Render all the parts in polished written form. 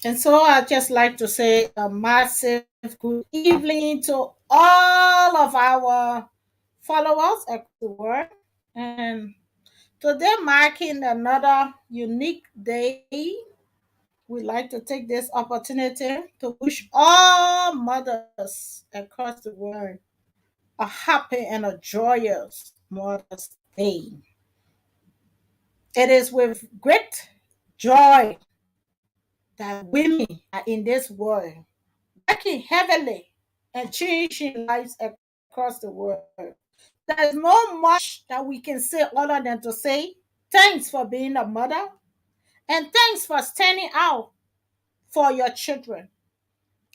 And so I'd just like to say a massive good evening to all of our followers across the world. And today marking another unique day, we'd like to take this opportunity to wish all mothers across the world a happy and a joyous Mother's Day. It is with great joy that women are in this world working heavily and changing lives across the world. There's no much that we can say other than to say thanks for being a mother and thanks for standing out for your children.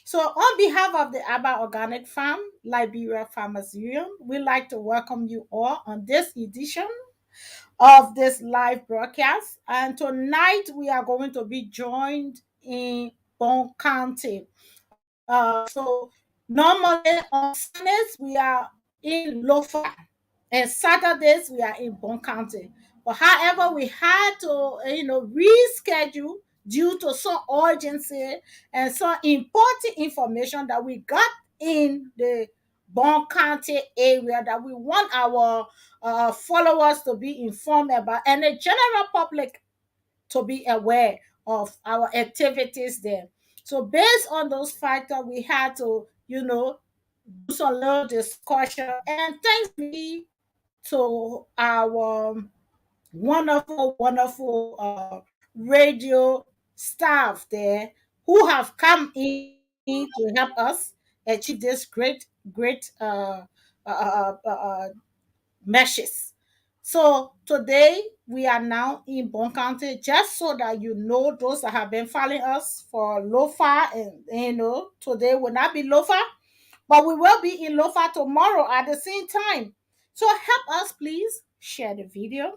So, on behalf of the Abba Organic Farm, Liberia Farmers Union, we'd like to welcome you all on this edition of this live broadcast. And tonight we are going to be joined in Bon County. So normally on Sundays we are in Lofa, and Saturdays we are in Bon County. But however, we had to reschedule due to some urgency and some important information that we got in the Bon County area that we want our followers to be informed about, and the general public to be aware of our activities there. So based on those factors, we had to, do some little discussion. And thanks be to our wonderful, wonderful radio staff there who have come in to help us achieve this great, great meshes. So today we are now in Bon County, just so that you know, those that have been following us for Lofa, and today will not be Lofa, but we will be in Lofa tomorrow at the same time. So help us, please share the video.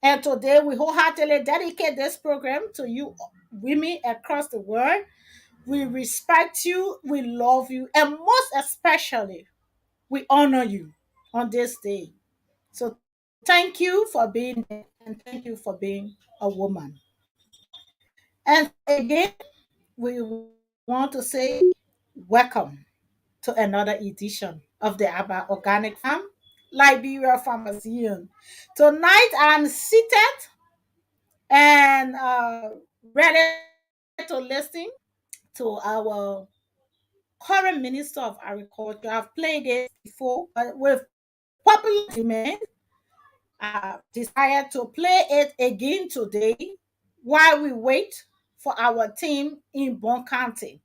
And today we wholeheartedly dedicate this program to you women across the world. We respect you, we love you, and most especially, we honor you on this day. So thank you for being there, and thank you for being a woman. And again, we want to say welcome to another edition of the Abba Organic Farm, Liberia Farmers Union. Tonight I'm seated and ready to listen to our current Minister of Agriculture. I've played it before, but with popular demand, decided to play it again today while we wait for our team in Bon County.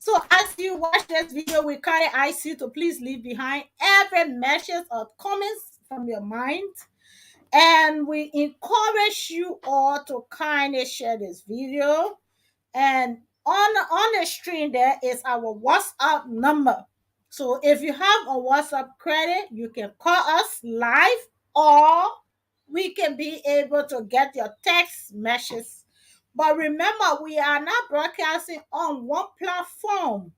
So as you watch this video, we kindly ask you to please leave behind every message or comments from your mind. And we encourage you all to kindly share this video. And on the screen there is our WhatsApp number. So if you have a WhatsApp credit, you can call us live, or we can be able to get your text messages. But remember, we are not broadcasting on one platform.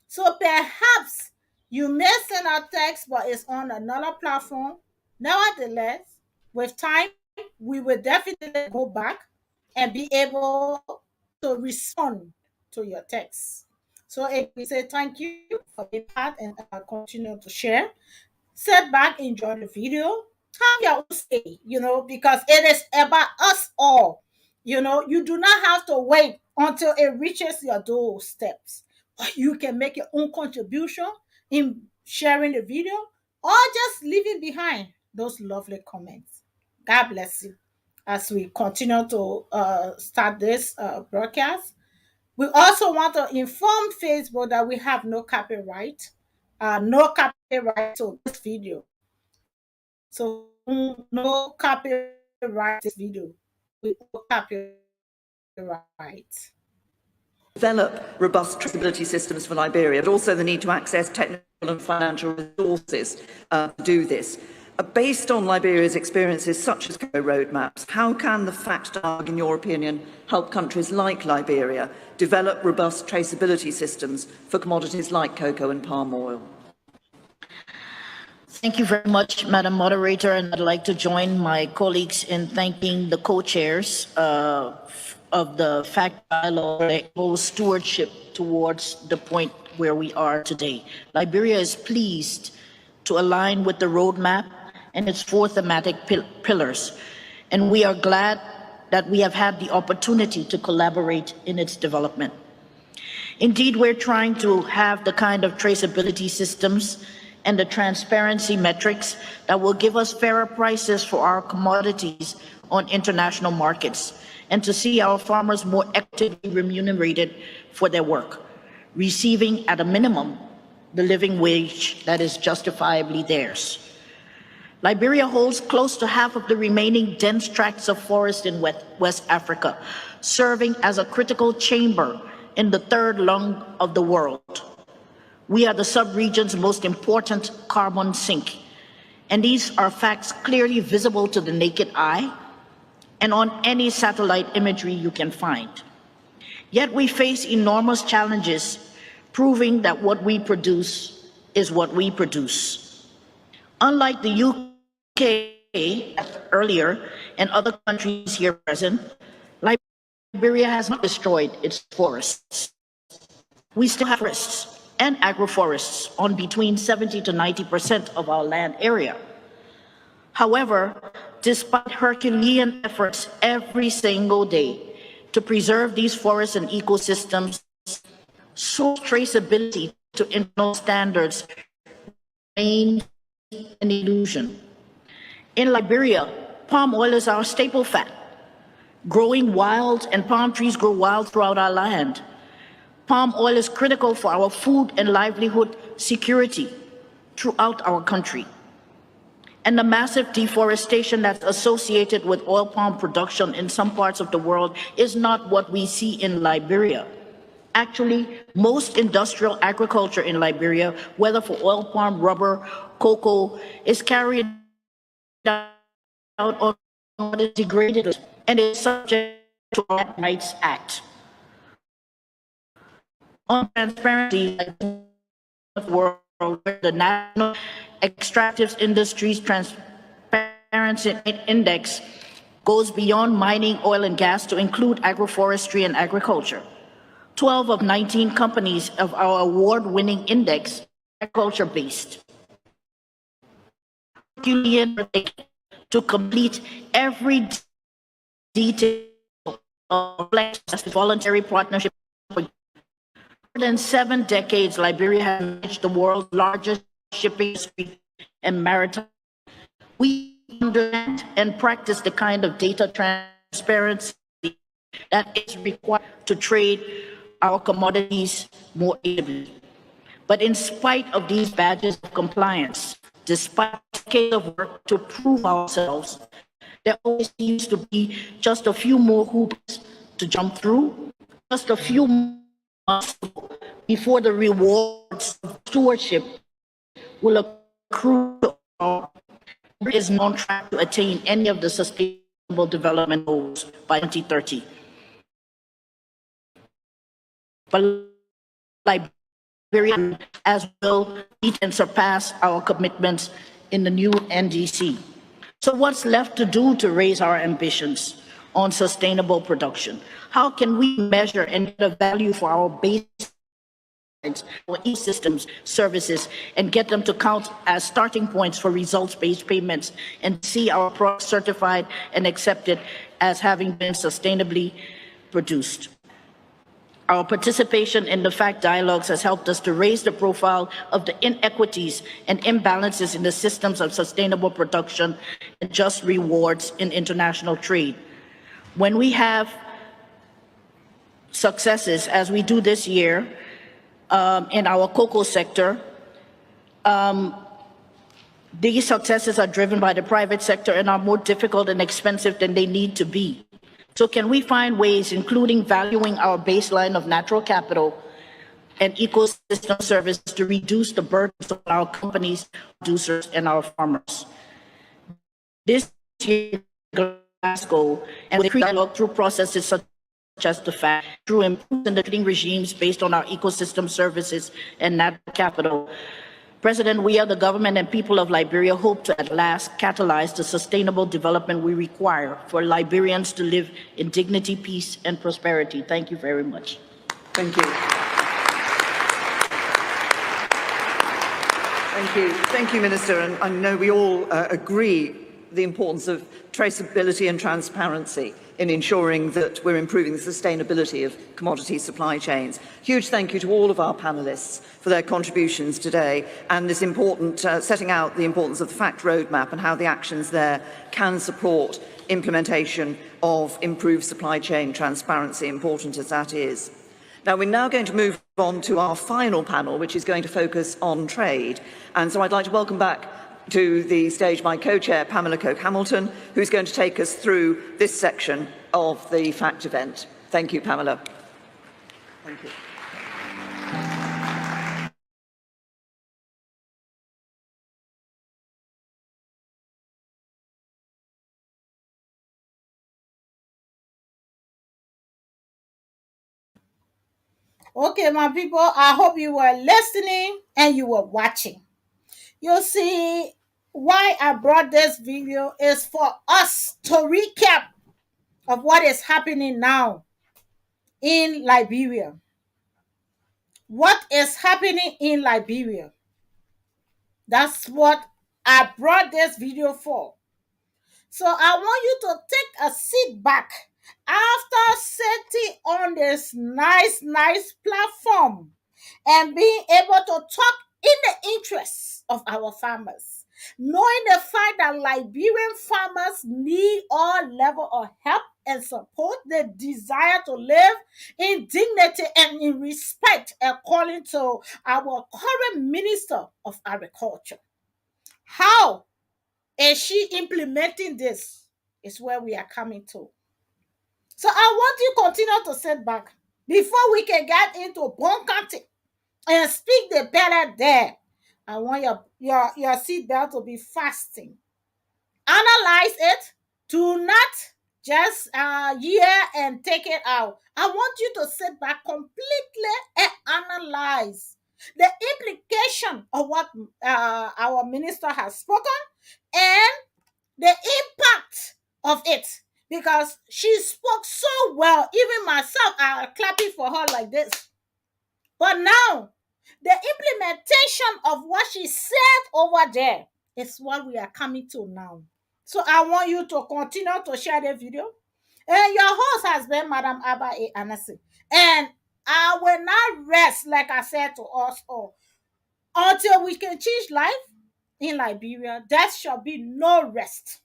So perhaps you may send a text, but it's on another platform. Nevertheless, with time, we will definitely go back and be able to respond to your text. So if we say thank you for being part and continue to share, sit back, enjoy the video, have your own say, because it is about us all. You do not have to wait until it reaches your doorsteps. But you can make your own contribution in sharing the video or just leaving behind those lovely comments. God bless you as we continue to start this broadcast. We also want to inform Facebook that we have no copyright, to this video. So no copyright this video. We no copyright. Develop robust traceability systems for Liberia, but also the need to access technical and financial resources to do this. Based on Liberia's experiences such as cocoa roadmaps, how can the FACT dialogue, in your opinion, help countries like Liberia develop robust traceability systems for commodities like cocoa and palm oil? Thank you very much, Madam Moderator, and I'd like to join my colleagues in thanking the co-chairs of the fact dialogue stewardship towards the point where we are today. Liberia is pleased to align with the roadmap and its four thematic pillars, and we are glad that we have had the opportunity to collaborate in its development. Indeed, we're trying to have the kind of traceability systems and the transparency metrics that will give us fairer prices for our commodities on international markets, and to see our farmers more equitably remunerated for their work, receiving at a minimum the living wage that is justifiably theirs. Liberia holds close to half of the remaining dense tracts of forest in West Africa, serving as a critical chamber in the third lung of the world. We are the sub-region's most important carbon sink, and these are facts clearly visible to the naked eye and on any satellite imagery you can find. Yet we face enormous challenges, proving that what we produce is what we produce. Unlike the UK earlier and other countries here present, Liberia has not destroyed its forests. We still have forests and agroforests on between 70 to 90% of our land area. However, despite Herculean efforts every single day to preserve these forests and ecosystems, source traceability to international standards remains an illusion. In Liberia, palm oil is our staple fat. Growing wild, and palm trees grow wild throughout our land. Palm oil is critical for our food and livelihood security throughout our country. And the massive deforestation that's associated with oil palm production in some parts of the world is not what we see in Liberia. Actually, most industrial agriculture in Liberia, whether for oil palm, rubber, cocoa, is carried out on what is degraded and is subject to the Land Rights Act. On transparency, world where the National Extractive Industries Transparency Index goes beyond mining, oil, and gas to include agroforestry and agriculture. 12 of 19 companies of our award-winning index are agriculture-based. To complete every detail of the voluntary partnership. For more than 7 decades, Liberia has managed the world's largest shipping industry and maritime. We understand and practice the kind of data transparency that is required to trade our commodities more easily. But in spite of these badges of compliance, despite decades of work to prove ourselves, there always seems to be just a few more hoops to jump through, just a few months before the rewards of stewardship will accrue to all. Liberia is on track to attain any of the sustainable development goals by 2030. But Liberia as well meet and surpass our commitments in the new NDC. So what's left to do to raise our ambitions on sustainable production? How can we measure and get a value for our baselines, our e-systems services, and get them to count as starting points for results-based payments and see our products certified and accepted as having been sustainably produced? Our participation in the FACT dialogues has helped us to raise the profile of the inequities and imbalances in the systems of sustainable production and just rewards in international trade. When we have successes, as we do this year in our cocoa sector, these successes are driven by the private sector and are more difficult and expensive than they need to be. So can we find ways, including valuing our baseline of natural capital and ecosystem services, to reduce the burdens on our companies, producers, and our farmers? This year, Glasgow, and we dialogue through processes such as the FACT, through improving the trading regimes based on our ecosystem services and natural capital, President, we are the government and people of Liberia hope to at last catalyze the sustainable development we require for Liberians to live in dignity, peace, and prosperity. Thank you very much. Thank you. Thank you. Thank you, Minister. And I know we all agree the importance of traceability and transparency in ensuring that we're improving the sustainability of commodity supply chains. Huge thank you to all of our panellists for their contributions today and this important setting out the importance of the fact roadmap and how the actions there can support implementation of improved supply chain transparency, important as that is. Now, we're now going to move on to our final panel, which is going to focus on trade. And so I'd like to welcome back to the stage my co-chair, Pamela Coke-Hamilton, who's going to take us through this section of the FACT event. Thank you, Pamela. Thank you. Okay, my people, I hope you were listening and you were watching. You see, why I brought this video is for us to recap of what is happening now in Liberia. What is happening in Liberia? That's what I brought this video for. So I want you to take a seat back after sitting on this nice platform and being able to talk in the interests of our farmers, knowing the fact that Liberian farmers need all level of help and support, the desire to live in dignity and in respect, according to our current Minister of Agriculture. How is she implementing this? Is where we are coming to. So I want you to continue to sit back before we can get into Bon County and speak the better there. I want your seatbelt to be fastened. Analyze it. Do not just hear and take it out. I want you to sit back completely and analyze the implication of what our minister has spoken and the impact of it, because she spoke so well. Even myself, I'm clapping for her like this. But now, the implementation of what she said over there is what we are coming to now. So I want you to continue to share the video. And your host has been Madam Abba A. Anasi. And I will not rest, like I said to us all, until we can change life in Liberia. There shall be no rest.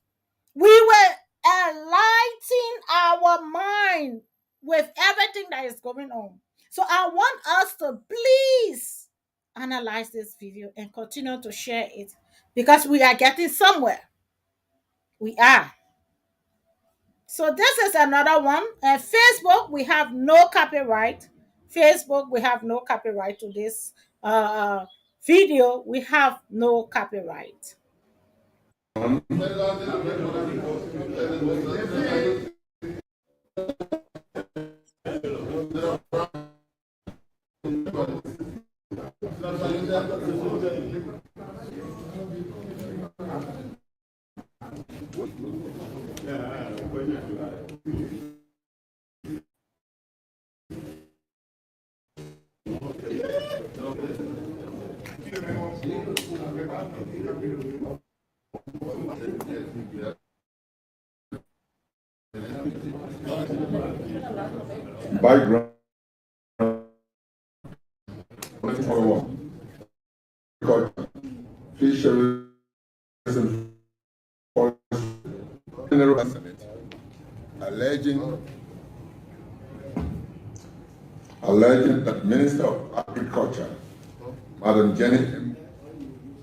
We will enlighten our mind with everything that is going on. So I want us to please analyze this video and continue to share it, because we are getting somewhere. We are. So this is another one. Facebook, we have no copyright. Facebook, we have no copyright to this video. We have no copyright. Background fisheries and alleging that Minister of Agriculture, Madam Jenny M.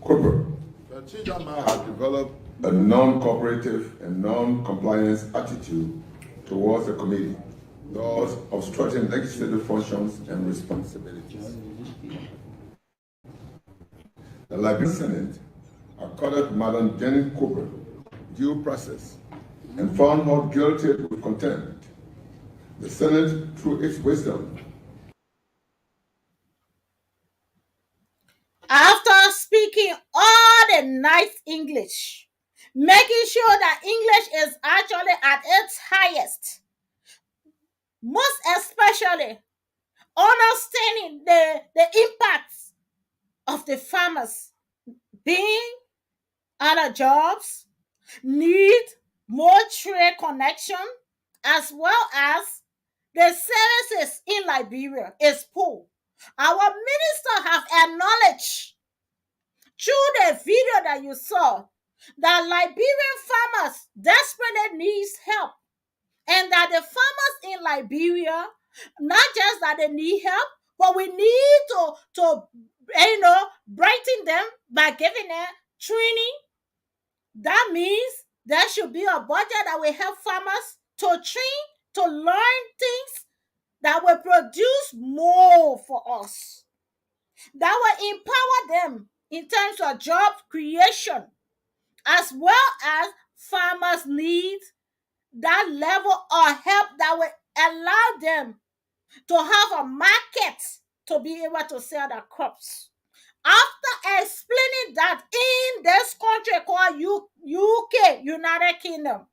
Cooper, has developed a non-cooperative and non-compliance attitude towards the committee, thus obstructing legislative functions and responsibilities. The Liberian Senate accorded Madam Jenny Cooper due process and found her guilty with contempt. The Senate, through its wisdom, After speaking speaking all the nice English, making sure that English is actually at its highest, most especially understanding the impacts of the farmers being out of jobs, need more trade connection, as well as the services in Liberia is poor. Our minister have acknowledged through the video that you saw that Liberian farmers desperately needs help, and that the farmers in Liberia, not just that they need help, but we need to brighten them by giving them training. That means there should be a budget that will help farmers to train, to learn things that will produce more for us, that will empower them in terms of job creation, as well as farmers need that level of help that will allow them to have a market to be able to sell their crops. After explaining that in this country called UK, United Kingdom,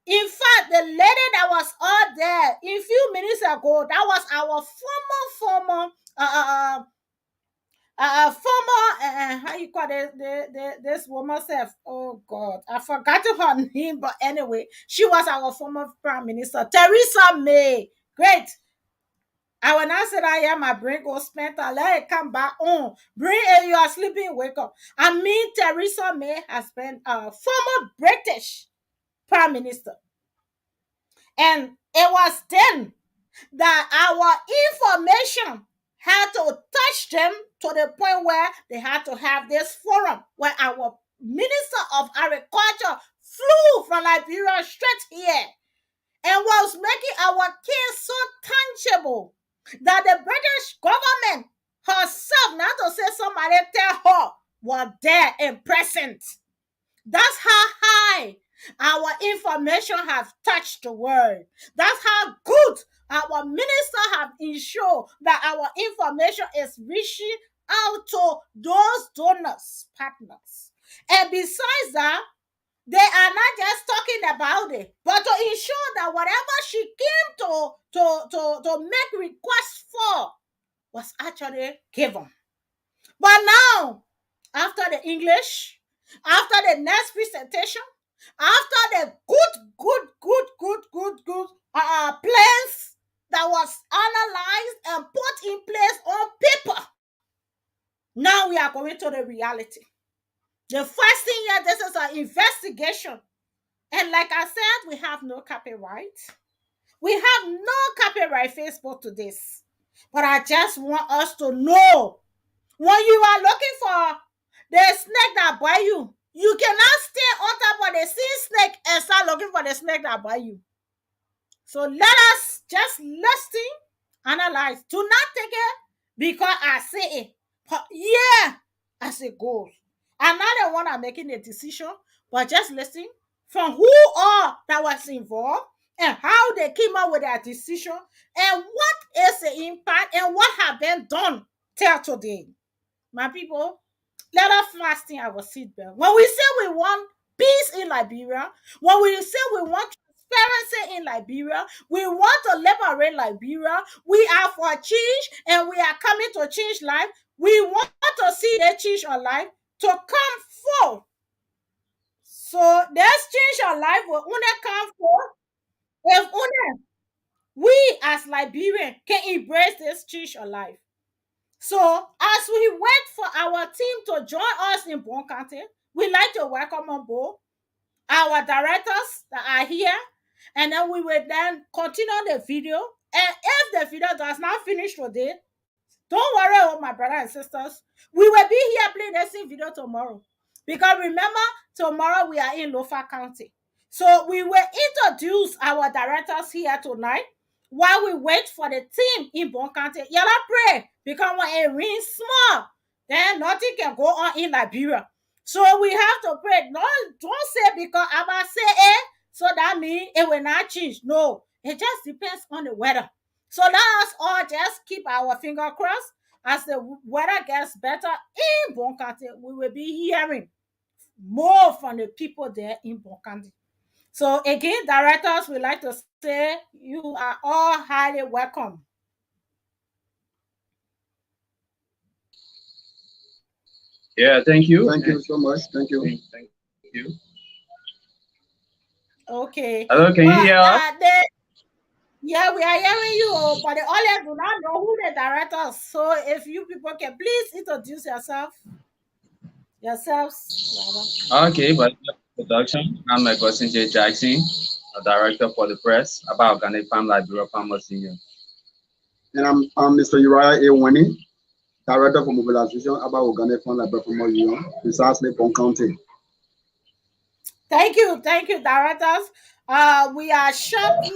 in fact, the lady that was out there a few minutes ago, that was our former how you call it, this woman self, oh god, I forgot her name, but anyway, she was our former prime minister, Theresa May. Great. I will not say that yeah, my brain goes spent. I let it come back on. Brain, you are sleeping, wake up. I mean, Theresa May has been a former British prime minister. And it was then that our information had to touch them to the point where they had to have this forum where our Minister of Agriculture flew from Liberia straight here and was making our case so tangible that the British government herself, not to say somebody tell her, was there and present. That's how high our information have touched the world. That's how good our minister have ensured that our information is reaching out to those donors, partners. And besides that, they are not just talking about it, but to ensure that whatever she came to make requests for was actually given. But now, after the English, after the next presentation, after the good plans that was analyzed and put in place on paper, now we are going to the reality. The first thing here, this is an investigation. And like I said, we have no copyright. We have no copyright Facebook to this. But I just want us to know, when you are looking for the snake that bite you, you cannot stay on top of the same snake and start looking for the snake that bite you. So let us just listen, analyze. Do not take it because I say it. But yeah, as it goes. I'm not the one I'm making a decision, but just listen from who all that was involved and how they came up with their decision and what is the impact and what have been done till today. My people, let us fasten our seatbelt. When we say we want peace in Liberia, when we say we want transparency in Liberia, we want to liberate Liberia, we are for change and we are coming to change life. We want to see the change of life to come forth. So this change of life will only come forth if only we as Liberians can embrace this change of life. So as we wait for our team to join us in Bon County, we'd like to welcome on board our directors that are here, and then we will then continue the video. And if the video does not finish today, don't worry, oh my brothers and sisters. We will be here playing the same video tomorrow. Because remember, tomorrow we are in Lofa County. So we will introduce our directors here tonight while we wait for the team in Bon County. Y'all pray, because when it rains small, then nothing can go on in Liberia. So we have to pray. No, don't say because Abba say it, so that means it will not change. No, it just depends on the weather. So let us all just keep our finger crossed. as the weather gets better in Bon County, we will be hearing more from the people there in Bon County. So again, directors, we like to say you are all highly welcome. Yeah, thank you. Thank you so much. Thank you. Thank you. Okay. Hello, can you But hear us? yeah, we are hearing you, but the audience do not know who the directors. So if you people can please introduce yourselves rather. Okay, but production. I'm my cousin J. Jackson, a director for the press about Organic Farm Liberia Farmers Union. And I'm Mr. Uriah A. Winnie, Director for Mobilization about Organic Fund Liberia Farmers Union, precisely Bon County. Thank you, directors. We are shortly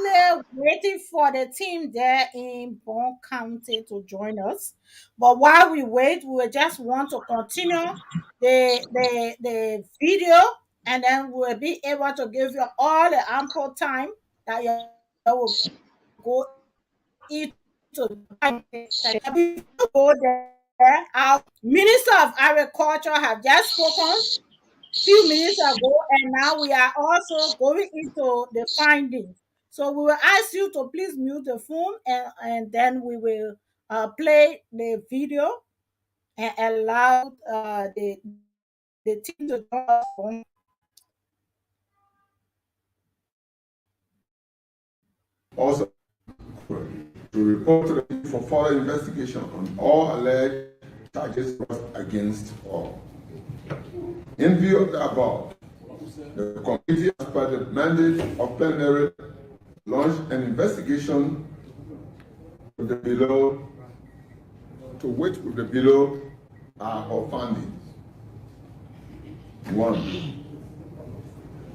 waiting for the team there in Bon County to join us. But while we wait, we will just want to continue the video, and then we'll be able to give you all the ample time that you will go into before we go there. Our Minister of Agriculture have just spoken few minutes ago, and now we are also going into the findings. So we will ask you to please mute the phone, and then we will play the video and allow the team to join us. Also, to report to the police for further investigation on all alleged charges against all. In view of the above, the committee, as per the mandate of plenary, launched an investigation with the below, to which with the below are our findings. 1.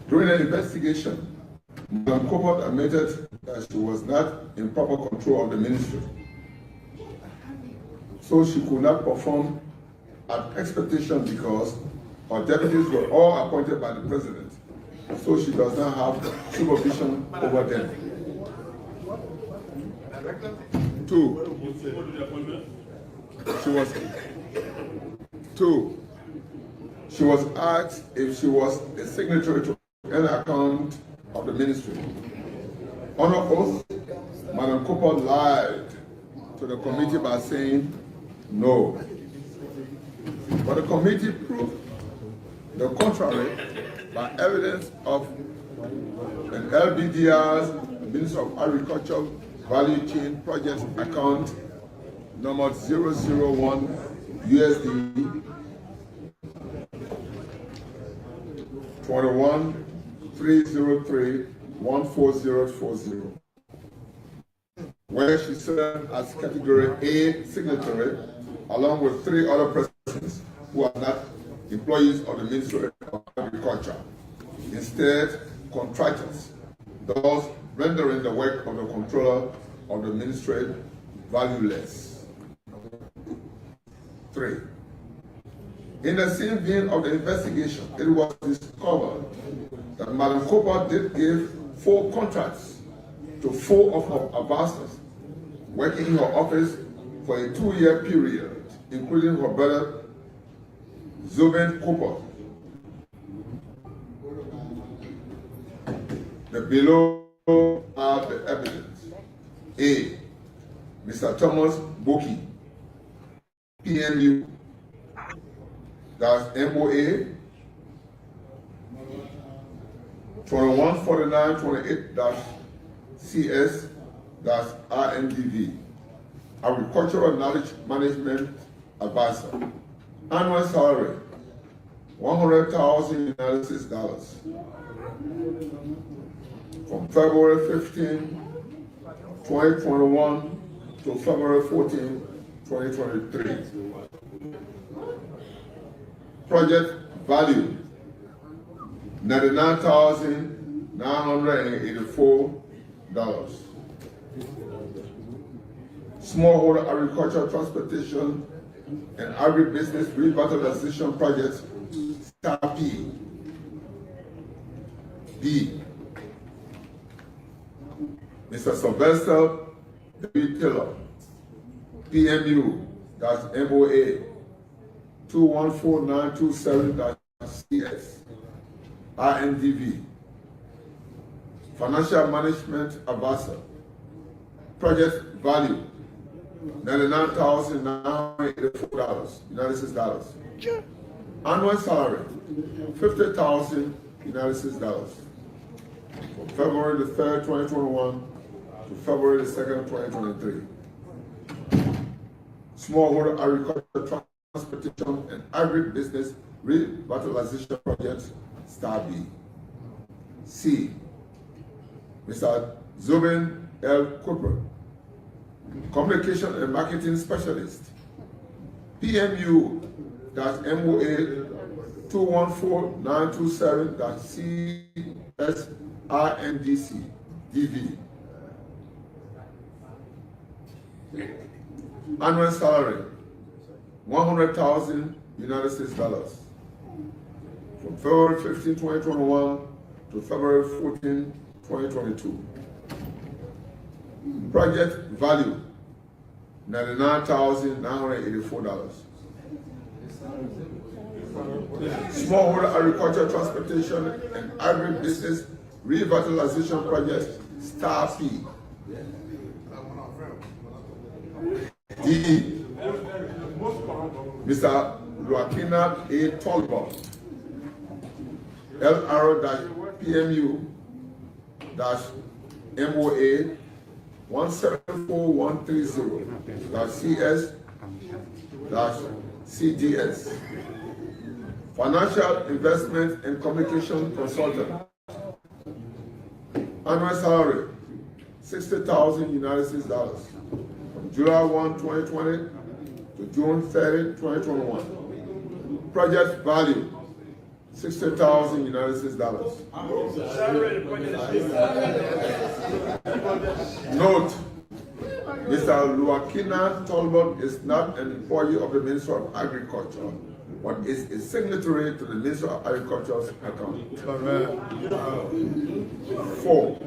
During the investigation, Madam Coppock admitted that she was not in proper control of the ministry, so she could not perform at expectation because her deputies were all appointed by the president, so she does not have supervision over them. 2. She was asked if she was a signatory to an account of the ministry. On oath, Madam Cooper lied to the committee by saying no. But the committee proved the contrary by evidence of an LBDR's Minister of Agriculture Value Chain Project account number 001 USD 21,303,14040, where she served as category A signatory along with 3 other persons who are not employees of the Ministry of Agriculture, instead contractors, thus rendering the work of the controller of the ministry valueless. 3. In the same vein of the investigation, it was discovered that Madam Cooper did give 4 contracts to 4 of her advisors working in her office for a 2-year period, including her brother Zubin Cooper. The below are the evidence. A. Mr. Thomas Boki, PMU, that's MOA 214928-CS, that's RMDV, Agricultural Knowledge Management Advisor. Annual salary, $100,000 United States dollars. From February 15, 2021 to February 14, 2023. Project value, $99,984. Smallholder agriculture transportation and agribusiness revitalization project, STAR P. B. Mr. Sylvester W. Taylor, PMU, MOA 214927-CS RNDV Financial Management Advisor. Project value $99,984 United States dollars. Annual salary $50,000 United States dollars. From February the 3rd, 2021 to February the 2nd, 2023. Smallholder agriculture, transportation, and agribusiness revitalization project, Star B. C. Mr. Zubin L. Cooper, Communication and Marketing Specialist. PMU-MOA 214927-CSRNDC DV. Annual salary $100,000 United States dollars. From February 15, 2021 to February 14, 2022. Project value $99,984. Smallholder agriculture, transportation, and agribusiness revitalization project, Star P. D. Mr. Luakina A. Tolbert, LR-PMU-MOA 174130-CS-CDS. Financial Investment and Communication Consultant. Annual salary $60,000 United States dollars. From July 1, 2020 to June 30, 2021. Project value $60,000 United States dollars. Note, Mr. Luakina Tolbert is not an employee of the Ministry of Agriculture, but is a signatory to the Ministry of Agriculture's account. 4.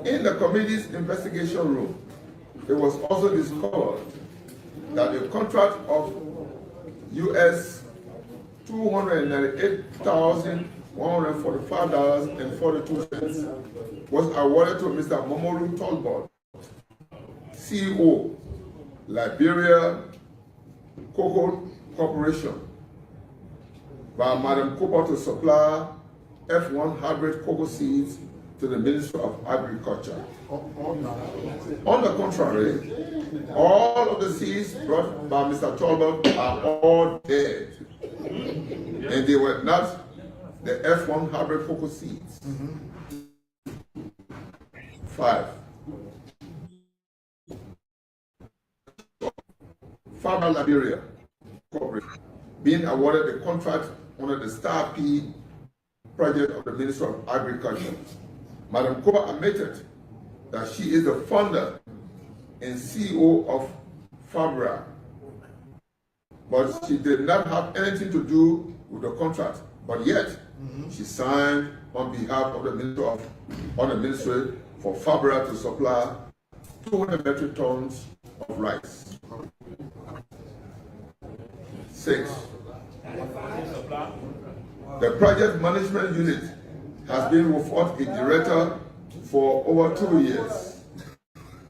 In the committee's investigation room, it was also discovered that a contract of US $298,145.42 was awarded to Mr. Momoru Tolbert, CEO, Liberia Cocoa Corporation, by Madam Cooper to supply F1 hybrid cocoa seeds to the Ministry of Agriculture. On the contrary, all of the seeds brought by Mr. Tolbert are all dead, and they were not the F1 hybrid cocoa seeds. 5. Farmer Liberia Corporation being awarded the contract under the Star P project of the Ministry of Agriculture. Madam Cooper admitted that she is the founder and CEO of Fabra, but she did not have anything to do with the contract. But yet, she signed on behalf of the Ministry for Fabra to supply 200 metric tons of rice. 6. The project management unit has been without a director for over 2 years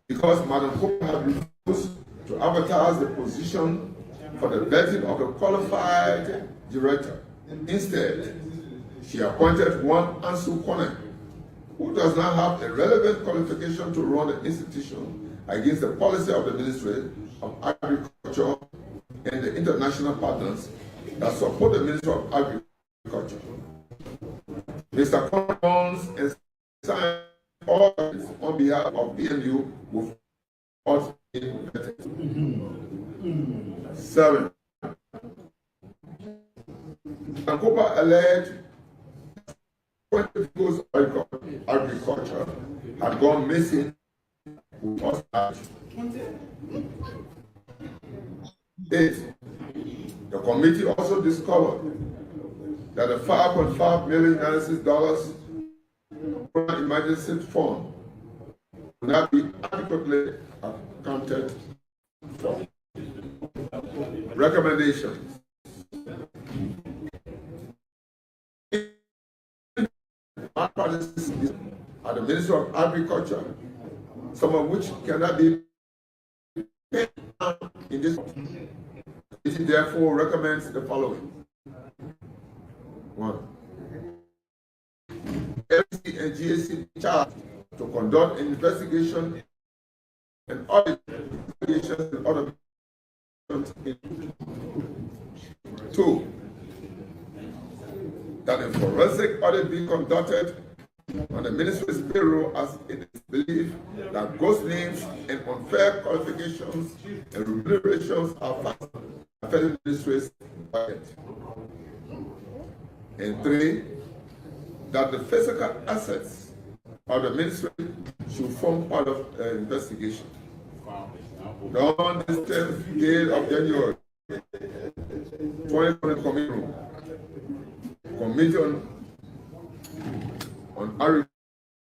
because Madam Cooper had refused to advertise the position for the vetting of a qualified director. Instead, she appointed one Ansu Kone, who does not have a relevant qualification to run the institution against the policy of the Ministry of Agriculture and the international partners that support the Ministry of Agriculture. Mr. Kone owns and signs all on behalf of BMU without being vetted. 7. Madam Cooper alleged 20 vehicles of agriculture had gone missing without action. 8. The committee also discovered that the $5.5 million emergency fund will not be adequately accounted for. recommendations. Practices at the Ministry of Agriculture, some of which cannot be paid in this. It therefore recommends the following. 1. LC and GAC charged to conduct an investigation and audit investigations and other. 2. That a forensic audit be conducted on the ministry's payroll as it is believed that ghost names and unfair qualifications and remunerations are found affecting the ministry's budget. And 3. That the physical assets of the ministry should form part of the investigation. On this 10th day of January 2020 Committee on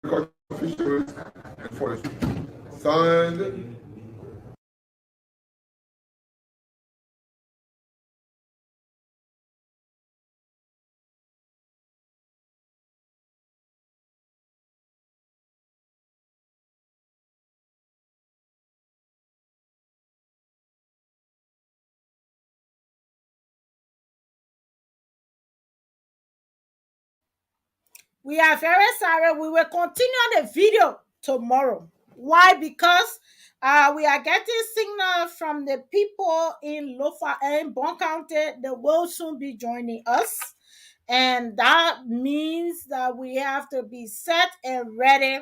Agriculture, Fisheries and Forestry. Signed, We are very sorry. We will continue the video tomorrow. Why? Because we are getting signal from the people in Lofa and Bon County. They will soon be joining us. And that means that we have to be set and ready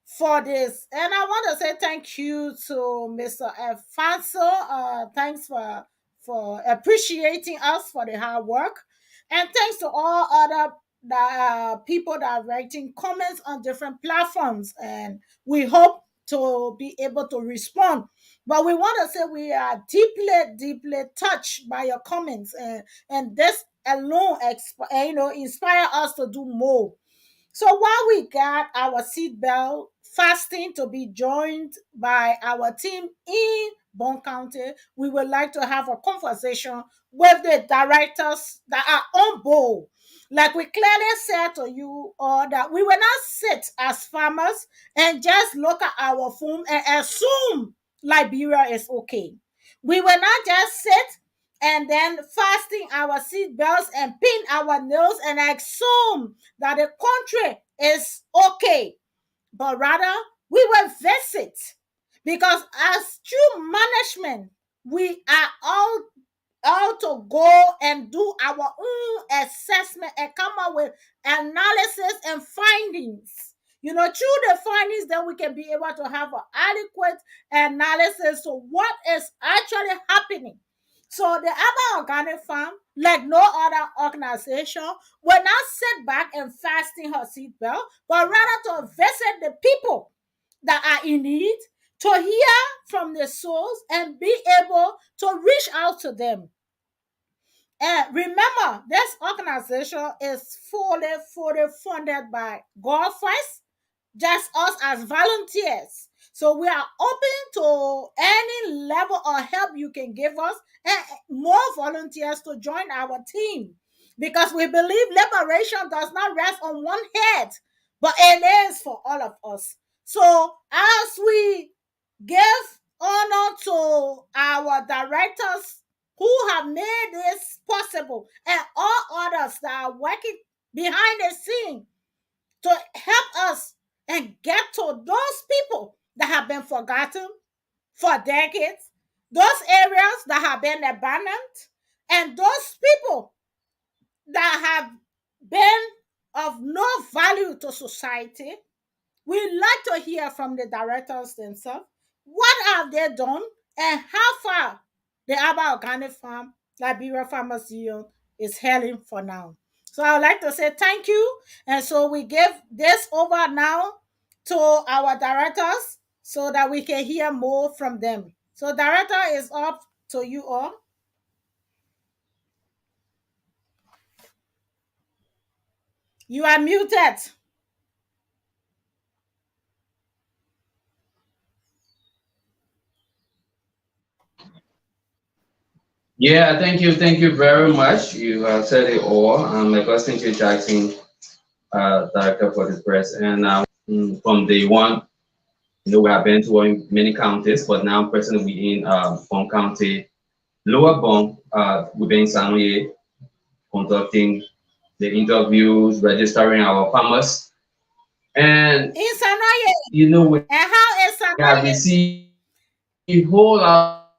for this. And I want to say thank you to Mr. Alfonso. Thanks for appreciating us for the hard work. And thanks to all other people that are writing comments on different platforms. And we hope to be able to respond. But we want to say we are deeply, deeply touched by your comments. And this alone inspire us to do more. So while we got our seatbelt fasting to be joined by our team in Bon County, we would like to have a conversation with the directors that are on board. Like we clearly said to you all that we will not sit as farmers and just look at our phone and assume Liberia is okay. We will not just sit and then fasten our seatbelts and pin our nails and assume that the country is okay, but rather we will visit because as true management, we are all to go and do our own assessment and come up with analysis and findings. Through the findings, then we can be able to have an adequate analysis to what is actually happening. So the Aba Organic Farm, like no other organization, will not sit back and fasten her seatbelt, but rather to visit the people that are in need, to hear from the souls and be able to reach out to them. And remember, this organization is fully funded by God first, just us as volunteers. So we are open to any level of help you can give us and more volunteers to join our team because we believe liberation does not rest on one head, but it is for all of us. So as we give honor to our directors who have made this possible and all others that are working behind the scene to help us and get to those people that have been forgotten for decades, those areas that have been abandoned, and those people that have been of no value to society. We'd like to hear from the directors themselves. What have they done and how far the Aba Organic Farm, Liberia Farmers Union, is heading for now? So I would like to say thank you. And so we give this over now to our directors so that we can hear more from them. So director is up to you all. You are muted. Yeah, thank you very much. You said it all. I'm my cousin J. Jackson, director for the press, and from day one, we have been touring many counties, but now presently we in Bon County, Lower Bon, within Sanoye, conducting the interviews, registering our farmers, and In Sanoye. we And how is have Sanoye? received a whole lot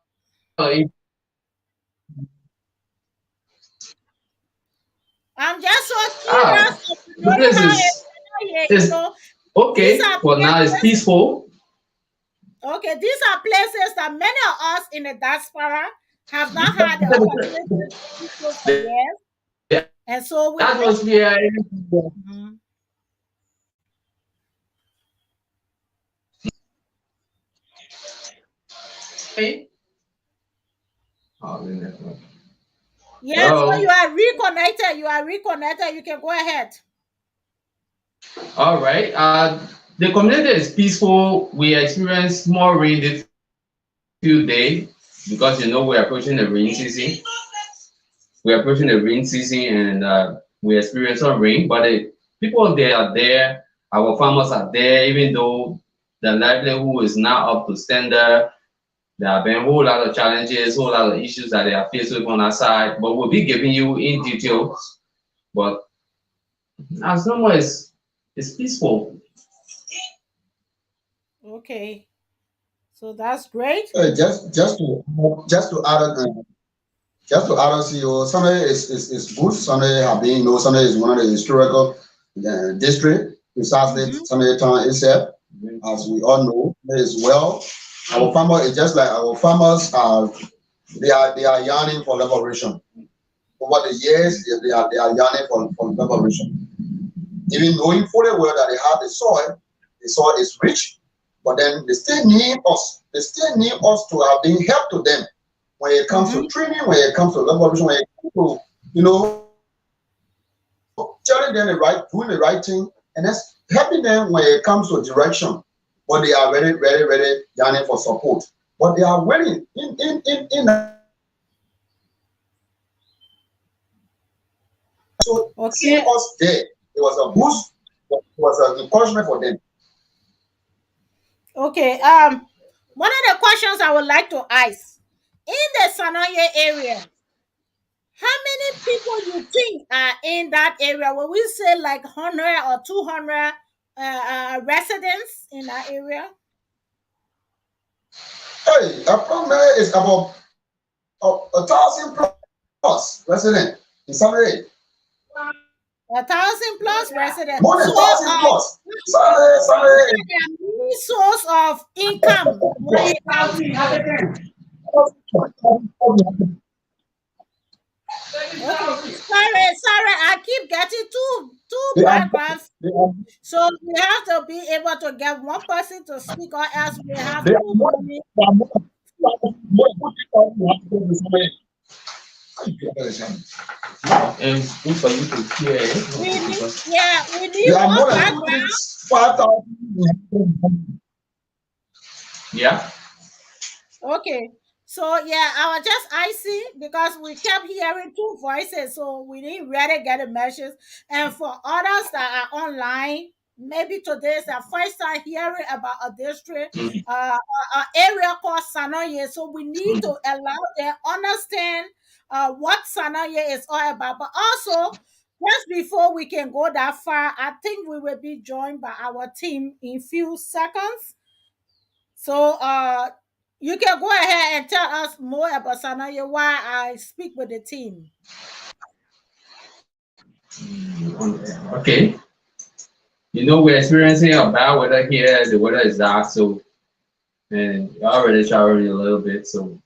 of I'm just so curious ah, to the know place how is Sanoye, is these okay are for now. It's places, peaceful. okay, these are places that many of us in the diaspora have not had the opportunity to go for The years. And so we just, atmosphere. mhm. Yeah, so you Hello. are reconnected. You are reconnected. You can go ahead. All right. The community is peaceful. We experienced more rain this few days because we're approaching the rain season. We're approaching the rain season, and we experience some rain. But the people they are there. Our farmers are there, even though the livelihood is not up to standard. There have been a whole lot of challenges, whole lot of issues that they are faced with on our side. But we'll be giving you in details. But as normal, it's peaceful. Okay. So that's great. Just to add on, CEO, Sunday is good. Sunday have been, Sunday is one of the historical district in South State, Mm-hmm. Sunday town itself, as we all know, as well. Our farmer is just like our farmers are, they are yearning for liberation. Over the years, they are yearning for liberation. Even knowing fully well that they have the soil is rich, but then they still need us. They still need us to have been help to them when it comes to Mm-hmm. training, when it comes to liberation, when it comes to, telling them the right, doing the right thing, and that's helping them when it comes to direction. But they are very, very, very yearning for support. But they are willing in so seeing Okay. us there, it was a boost, it was an encouragement for them. Okay. One of the questions I would like to ask in the Sanoye area, how many people you think are in that area? Will we say like 100 or 200 residents in that area? Hey, a problem is about 1,000 plus resident in Saturday. 1,000 plus residents. More than So, 1,000 plus. Saturday. what are their main source of income when it comes to this? Okay, sorry, I keep getting two They are, backgrounds. they are, So we have to be able to get one person to speak, or else we have they are too more, many. they are more, more people who have to go to Saturday. And it's good for you to hear We it need, because yeah, we need There are more more than two, three, background. 5,000. yeah. Okay. So yeah, I was just icing because we kept hearing two voices, so we didn't really get a message. And for others that are online, maybe today is their first time hearing about a district, Mhm. a area called Sanoye. So we need to allow them understand what Sanoye is all about. But also, just before we can go that far, I think we will be joined by our team in few seconds. So you can go ahead and tell us more about Sanaya while I speak with the team. Okay. We're experiencing a bad weather here. The weather is dark, so and you're already showering a little bit. So,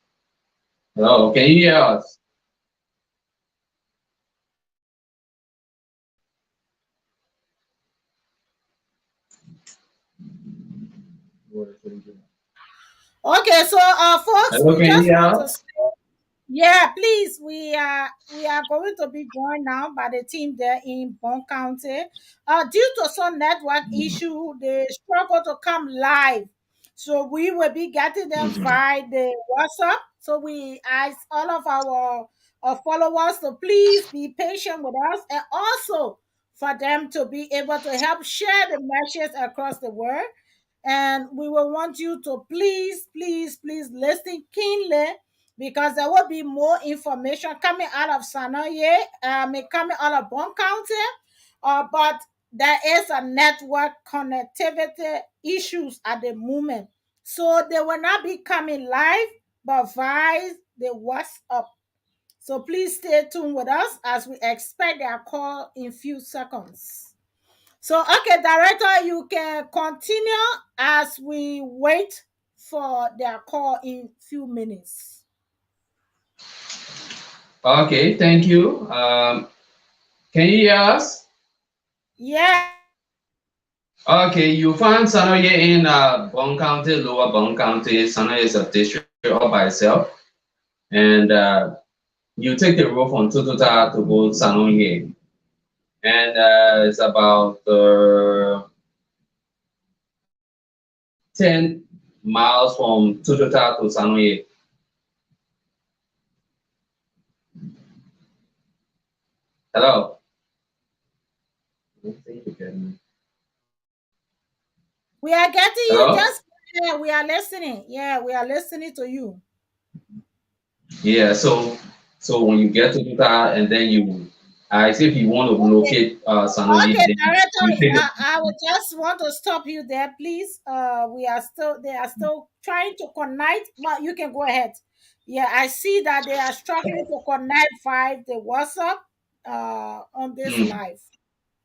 hello, can you hear us? Okay, so folks, Hello, we can you just hear want to us? say, yeah, please, we are going to be joined now by the team there in Bon County. Due to some network issue, they struggle to come live. So we will be getting them Mhm. via the WhatsApp. So we ask all of our followers to please be patient with us, and also for them to be able to help share the message across the world. And we will want you to please, please, please listen keenly, because there will be more information coming out of Sanoye, coming out of Bon County, but there is a network connectivity issues at the moment. So they will not be coming live, but via the WhatsApp. So please stay tuned with us as we expect their call in few seconds. So, okay, director, you can continue as we wait for their call in few minutes. Okay, thank you. Can you hear us? Yeah. Okay, you find Sanoye in Bon County, Lower Bon County. Sanoye is a district all by itself, and you take the road from Tututa to go Sanoye, and it's about 10 miles from Tututa to Sanoye. Hello. I don't think you can. We are getting you. Hello. Just yeah, we are listening. Yeah, we are listening to you. Yeah. So when you get to Tututa, and then you, as if you want to Okay. locate Sanoye, Okay, then you director, take it. I would just want to stop you there, please. They are still trying to connect, but you can go ahead. Yeah, I see that they are struggling to connect via the WhatsApp on this Mm. live.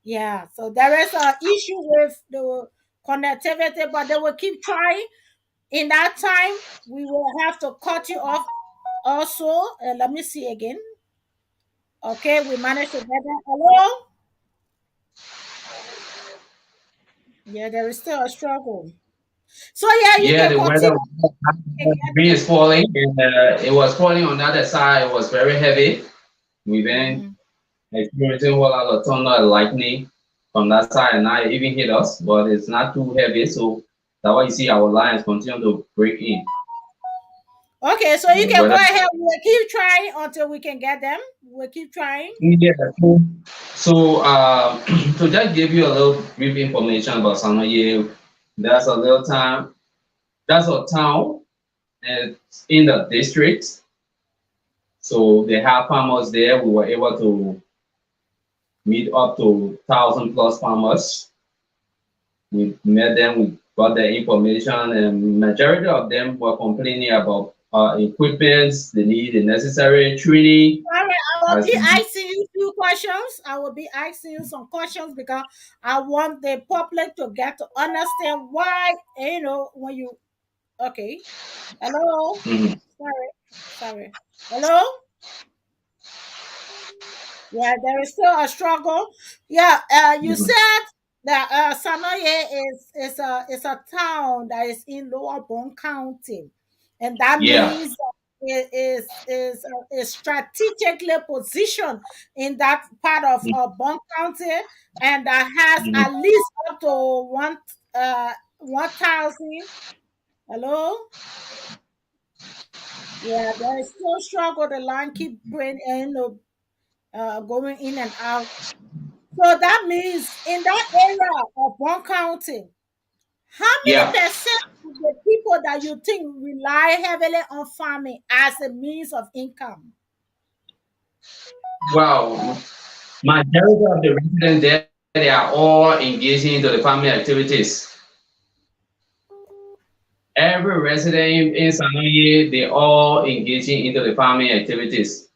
Yeah, so there is a issue with the connectivity, but they will keep trying. In that time, we will have to cut you off also. Let me see again. Okay, we managed to get that. Hello? Yeah, there is still a struggle. So yeah, you Yeah, can the weather, continue. You can the get rain them. is falling, and it was falling on the other side. It was very heavy. We've been Mhm. experiencing a whole lot of thunder and lightning from that side, and now it even hit us, but it's not too heavy. So that's why you see our lines continue to break in. Okay, so you The can go weather. ahead. We'll keep trying until we can get them. We'll keep trying. Yeah. So to just give you a little brief information about Sanoye, that's a little town. That's a town, and it's in the district. So they have farmers there. We were able to meet up to 1,000 plus farmers. We met them, we got their information, and majority of them were complaining about equipment. They need the necessary training. All right, I will As be asking you few questions. I will be asking you some questions because I want the public to get to understand why, when you okay. Hello? Mhm. Sorry. Sorry. Hello? Yeah, there is still a struggle. Yeah, you Mhm. said that Sanoye is a town that is in Lower Bon County, and that Yeah. means that it is strategically positioned in that part of Bon County, and that has Mhm. at least up to 1,000. Hello. Yeah, there is still struggle. The line keep going in and out. So that means in that area of one county, how many Yeah. percent of the people that you think rely heavily on farming as a means of income? Well, majority of the residents there, they are all engaging into the farming activities. Every resident in Sanoye, they all engaging into the farming activities.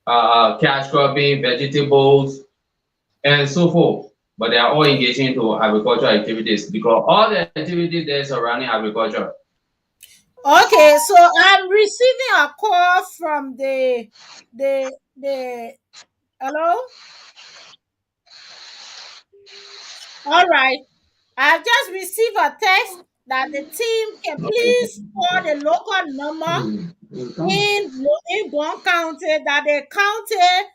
Cash cropping, vegetables, and so forth. But they are all engaging into agricultural activities because all the activities there surrounding agriculture. Okay, so I'm receiving a call from the hello. All right, I just received a text that the team can please call the local number in Bon County, that the county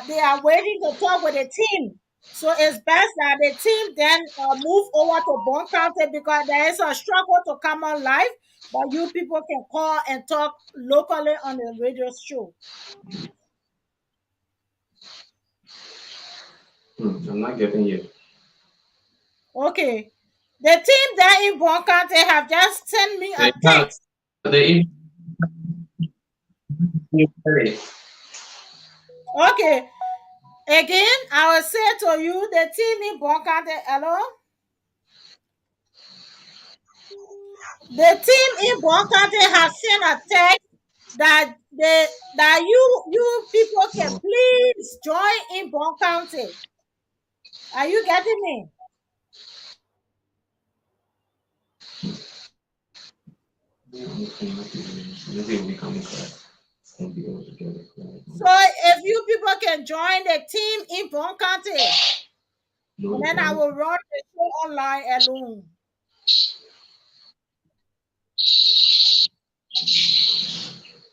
they are waiting to talk with the team. So it's best that the team then move over to Bon County because there is a struggle to come on live. but you people can call and talk locally on the radio show. I'm not getting you. Okay. The team there in Bon County have just sent me a They have text. the in- Okay. Again, I will say to you, the team in Bon County, hello? The team in Bon County have sent a text that you people can please join in Bon County. Are you getting me? Maybe will become correct. Won't be able to get it So correct. if you people can join the team in Bon County, No, and the then I problem. will run the show online alone.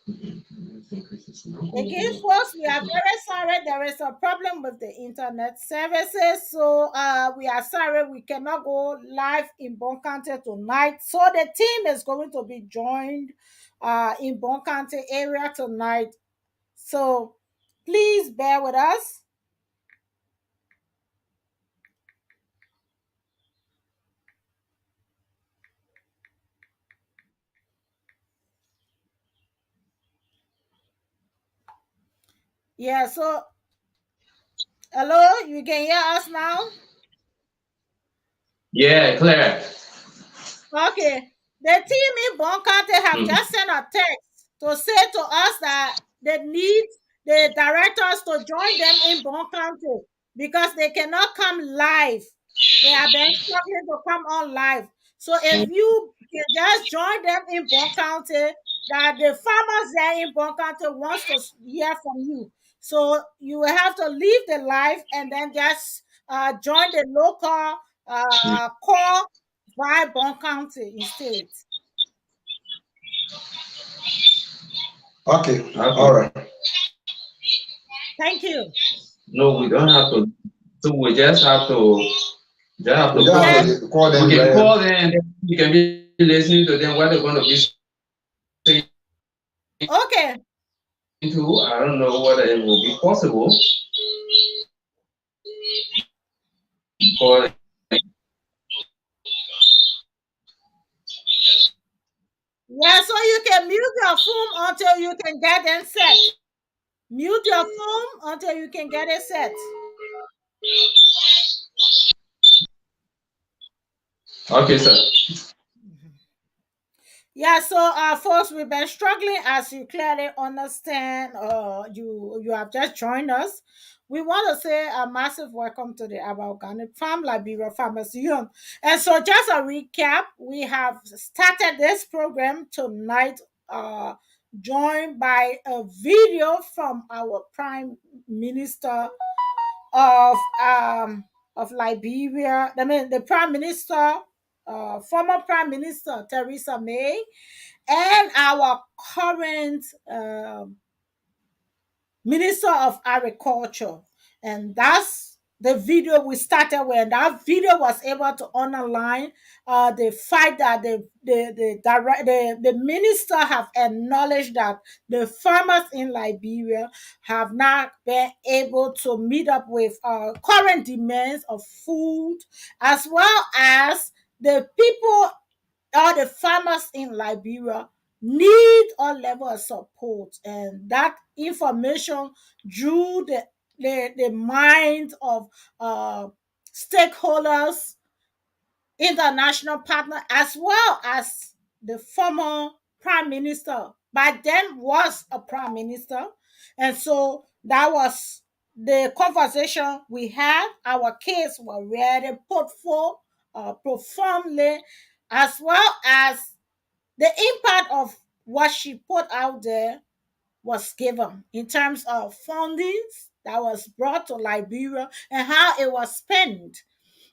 Let's increase this now. Again, folks, we are very sorry there is a problem with the internet services. So we are sorry we cannot go live in Bon County tonight. So the team is going to be joined in Bon County area tonight. So please bear with us. Yeah, so hello, you can hear us now? Yeah, clear. Okay. The team in Bon County have Mhm. just sent a text to say to us that they need the directors to join them in Bon County because they cannot come live. They have been struggling to come on live. So if you can just join them in Bon County, that the farmers there in Bon County wants to hear from you. So you will have to leave the live and then just join the local call by Bon County instead. Okay, all Okay. right. Thank you. No, we don't have to. So we just have We to just call Yes. have them. to call them We can here. call them. And we can be listening to them what they're going to be saying Okay. to. I don't know whether it will be possible. Call. Yeah, so you can mute your phone until you can get it set. Mute your phone until you can get it set. Okay, sir. Yeah, so folks, we've been struggling as you clearly understand. You have just joined us. We want to say a massive welcome to the Aba Organic Farm Liberia Farmers Union. And so, just a recap, we have started this program tonight, joined by a video from our Prime Minister of Liberia. I mean, the Prime Minister, former Prime Minister Theresa May, and our current Minister of Agriculture. And that's the video we started with. And that video was able to underline the fact that the minister have acknowledged that the farmers in Liberia have not been able to meet up with current demands of food, as well as the people all the farmers in Liberia need all level of support, and that information drew the mind of stakeholders, international partner, as well as the former prime minister. Back then was a prime minister, and so that was the conversation we had. Our case were really put forth profoundly, as well as the impact of what she put out there was given in terms of fundings that was brought to Liberia and how it was spent.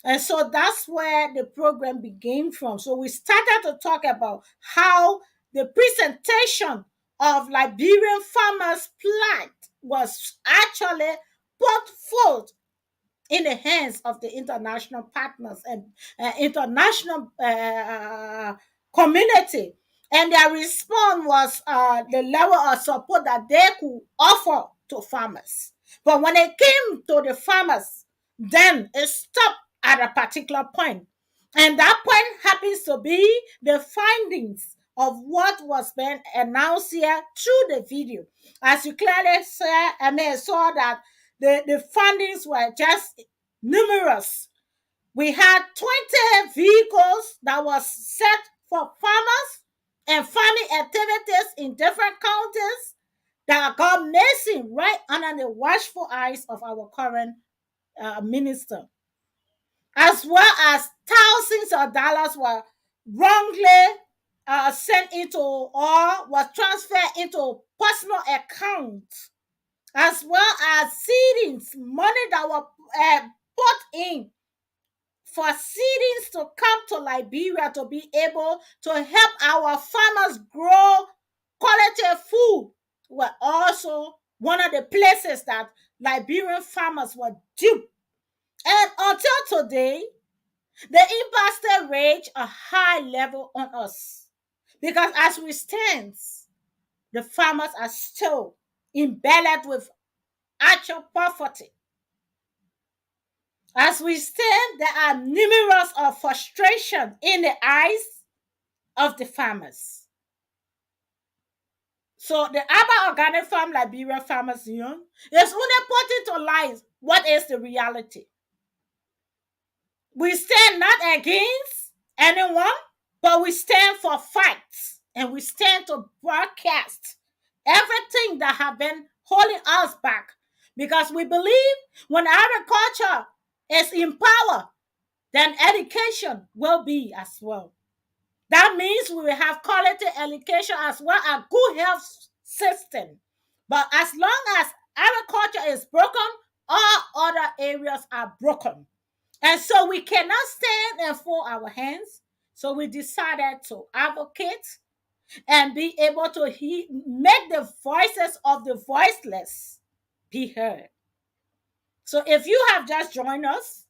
And so that's where the program began from. So we started to talk about how the presentation of Liberian farmers' plight was actually put forth in the hands of the international partners and international community. And their response was the level of support that they could offer to farmers. But when it came to the farmers, then it stopped at a particular point. And that point happens to be the findings of what was being announced here through the video. As you clearly saw that the findings were just numerous. We had 20 vehicles that was set for farmers and farming activities in different counties that got missing right under the watchful eyes of our current minister, as well as thousands of dollars were wrongly sent into or was transferred into personal accounts, as well as seedings, money that were put in for seedings to come to Liberia to be able to help our farmers grow quality food were also one of the places that Liberian farmers were duped. And until today, the impact still rage a high level on us. Because as we stand, the farmers are still embedded with actual poverty. As we stand, there are numerous of frustration in the eyes of the farmers. So the Aba Organic Farm Liberia Farmers Union is only putting to light what is the reality. We stand not against anyone, but we stand for facts, and we stand to broadcast everything that have been holding us back, because we believe when agriculture is in power, then education will be as well. That means we will have quality education as well as good health system. But as long as agriculture is broken, all other areas are broken. And so we cannot stand and fold our hands. So we decided to advocate and be able to make the voices of the voiceless be heard. So if you have just joined us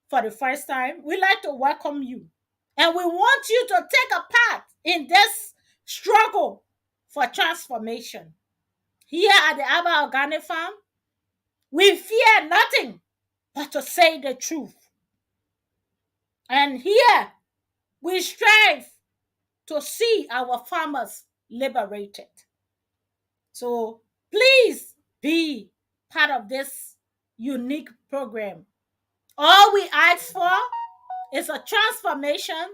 for the first time, we'd like to welcome you. And we want you to take a part in this struggle for transformation. Here at the Aba Organic Farm, we fear nothing but to say the truth. And here we strive to see our farmers liberated. So please be part of this unique program. All we ask for is a transformation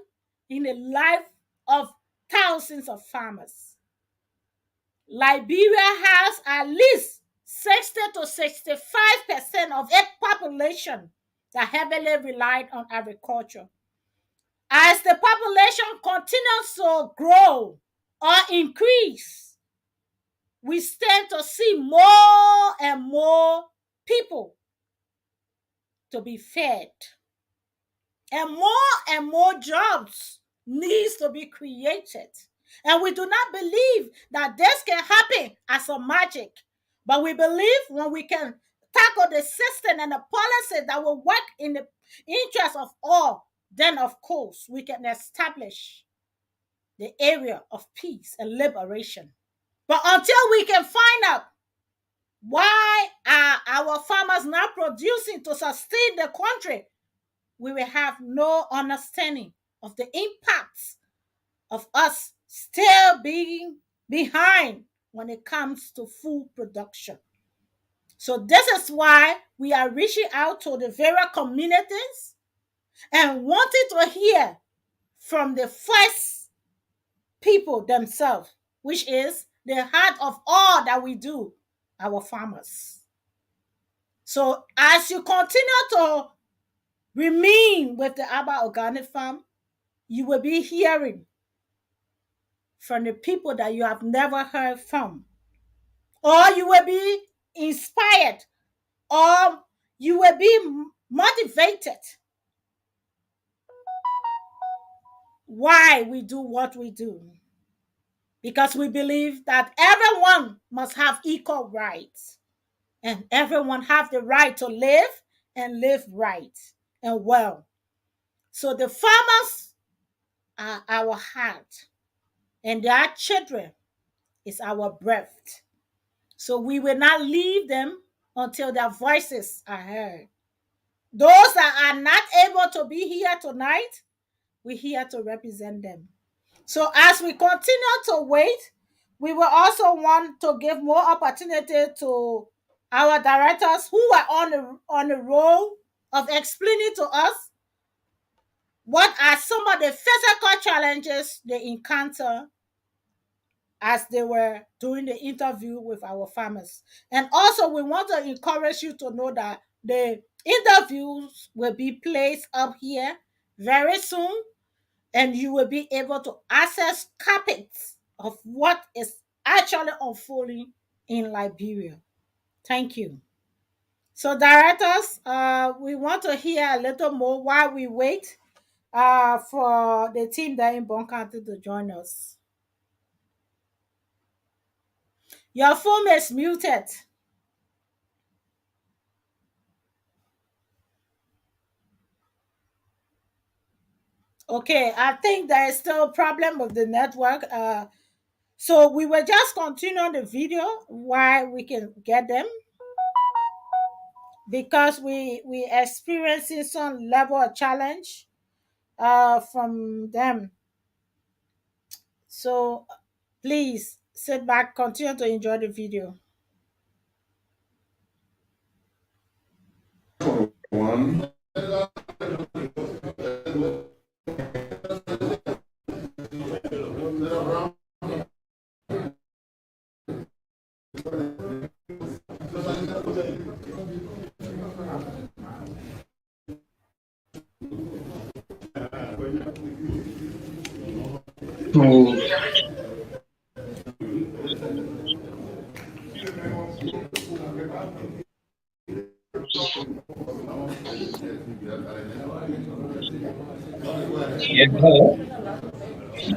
in the life of thousands of farmers. Liberia has at least 60 to 65% of its population that heavily relied on agriculture. As the population continues to grow or increase, we stand to see more and more people to be fed. And more jobs needs to be created. And we do not believe that this can happen as a magic. But we believe when we can tackle the system and the policy that will work in the interest of all, then of course we can establish the area of peace and liberation. But until we can find out why are our farmers not producing to sustain the country, we will have no understanding of the impacts of us still being behind when it comes to food production. So this is why we are reaching out to the various communities and wanting to hear from the first people themselves, which is the heart of all that we do, our farmers. So as you continue to remain with the Aba Organic Farm, you will be hearing from the people that you have never heard from. Or you will be inspired, or you will be motivated why we do what we do. Because we believe that everyone must have equal rights, and everyone have the right to live and live right and well. So the farmers are our heart. and their children is our breath. So we will not leave them until their voices are heard. Those that are not able to be here tonight, we're here to represent them. So as we continue to wait, we will also want to give more opportunity to our directors who are on the role of explaining to us what are some of the physical challenges they encounter as they were doing the interview with our farmers. And also, we want to encourage you to know that the interviews will be placed up here very soon, and you will be able to access copies of what is actually unfolding in Liberia. Thank you. So, directors, we want to hear a little more while we wait for the team there in Bon County to join us. Your phone is muted. Okay, I think there is still a problem with the network. So we will just continue the video while we can get them, because we experiencing some level of challenge from them. So please sit back, continue to enjoy the video. One.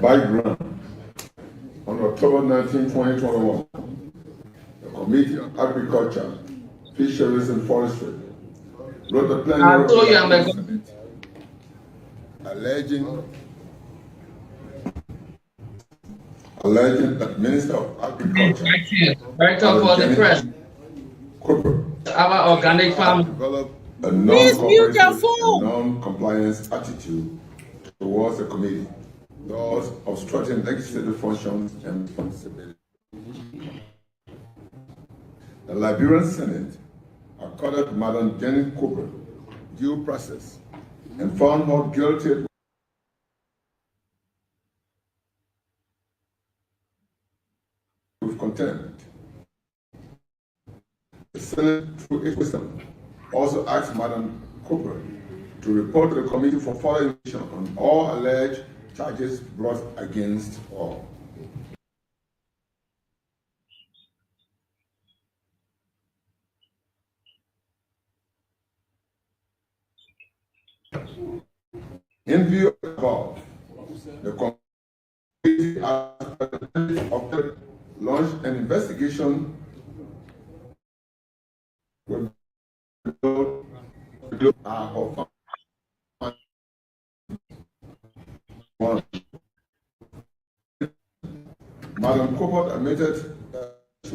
Background. On October 19, 2021, the Committee on Agriculture, Fisheries and Forestry wrote a plenary resolution alleging that Minister of Agriculture, Director for the press, Cooper, our organic farm, developed a Please mute your non-cooperative phone. and non-compliance attitude towards the committee, thus obstructing legislative functions and responsibilities. The Liberian Senate accorded Madam Jenny Cooper due process and found her guilty with contempt. The Senate, through its wisdom, also asked Madam Cooper to report to the committee for further information on all alleged charges brought against her. In view of the above, the committee has launched an investigation with Madam Cooper admitted that she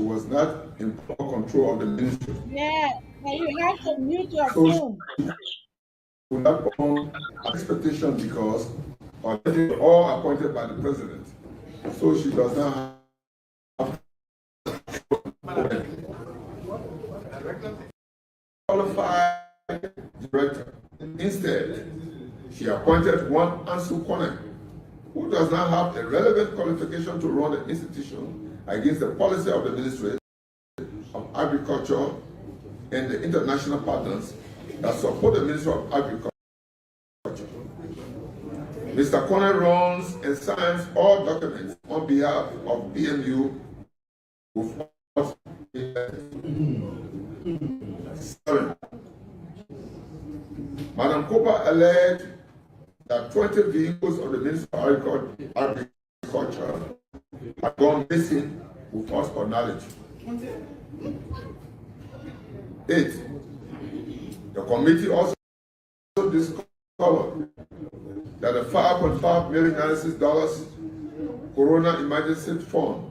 was not in proper control of the ministry. Yeah, and you have to mute your phone. Would not perform expectation because they were all appointed by the president. So she does not have qualified director. Instead, she appointed one Ansu Kone, who does not have a relevant qualification to run the institution against the policy of the Ministry of Agriculture and the international partners that support the Ministry of Agriculture. Mr. Kone runs and signs all documents on behalf of BMU with us. Madam Cooper alleged that 20 vehicles of the Ministry of Agriculture had gone missing with us or knowledge. 8. The committee also discovered that the $5.5 million US Corona Emergency Fund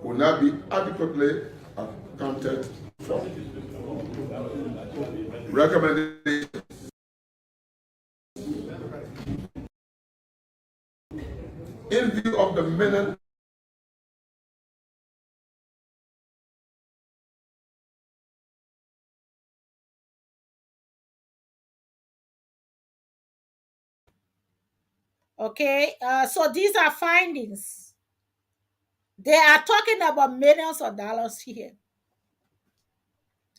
will not be adequately accounted for. Recommendation. In view of the minute Okay, so these are findings. They are talking about millions of dollars here.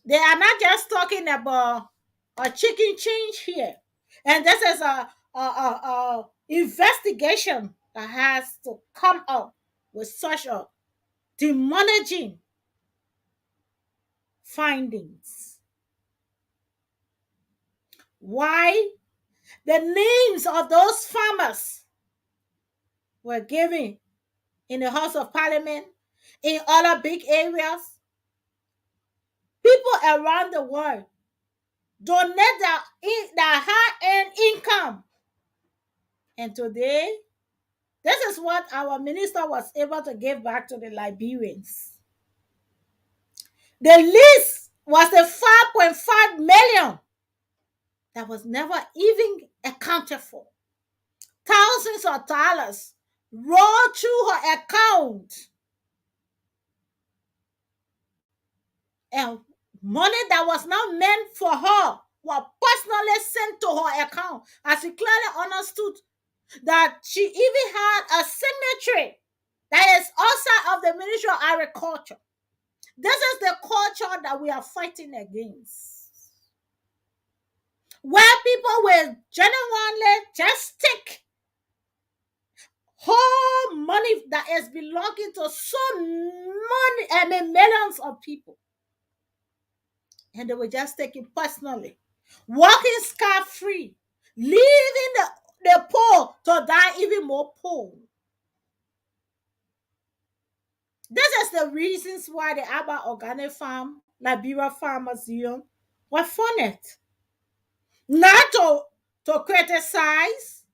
They are not just talking about a chicken change here. And this is a investigation that has to come up with such a demoralizing findings. Why? The names of those farmers were given in the House of Parliament, in other big areas. People around the world donate their high-earned income. And today, this is what our minister was able to give back to the Liberians. The list was the 5.5 million that was never even accounted for. Thousands of dollars rolled through her account. And money that was not meant for her was personally sent to her account, as she clearly understood that she even had a cemetery that is outside of the Ministry of Agriculture. This is the culture that we are fighting against, where people will genuinely just take whole money that is belonging to so many, millions of people, and they will just take it personally, walking scot-free, leaving the poor to die even more poor. This is the reasons why the Abba Organic Farm, Liberia Farmers Union were funded. Not to criticize,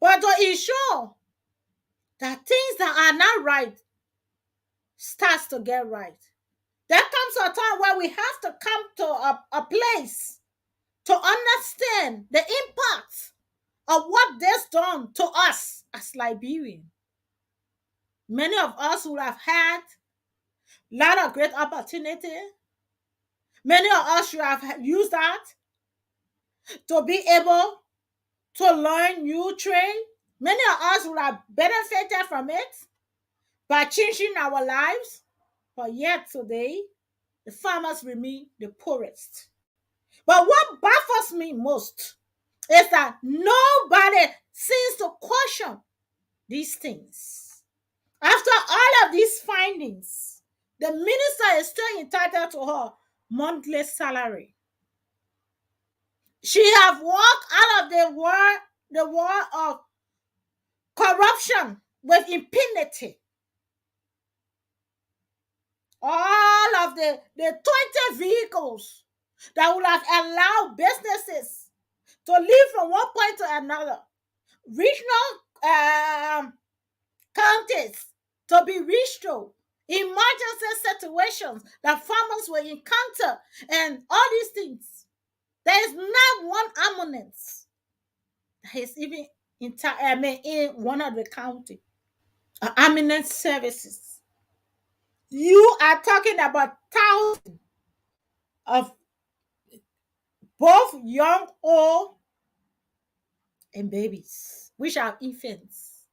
but to ensure that things that are not right starts to get right. There comes a time where we have to come to a place to understand the impact of what this done to us as Liberians. Many of us would have had a lot of great opportunity. Many of us should have used that to be able to learn new trade. Many of us would have benefited from it by changing our lives. But yet today, the farmers remain the poorest. But what baffles me most is that nobody seems to question these things. After all of these findings, the minister is still entitled to her monthly salary. She have walked out of the war of corruption with impunity. All of the 20 vehicles that would have allowed businesses to leave from one point to another, regional counties to be restored, emergency situations that farmers will encounter, and all these things. There is not one ambulance that is even in one of the county ambulance services. You are talking about thousands of both young, old, and babies, which are infants,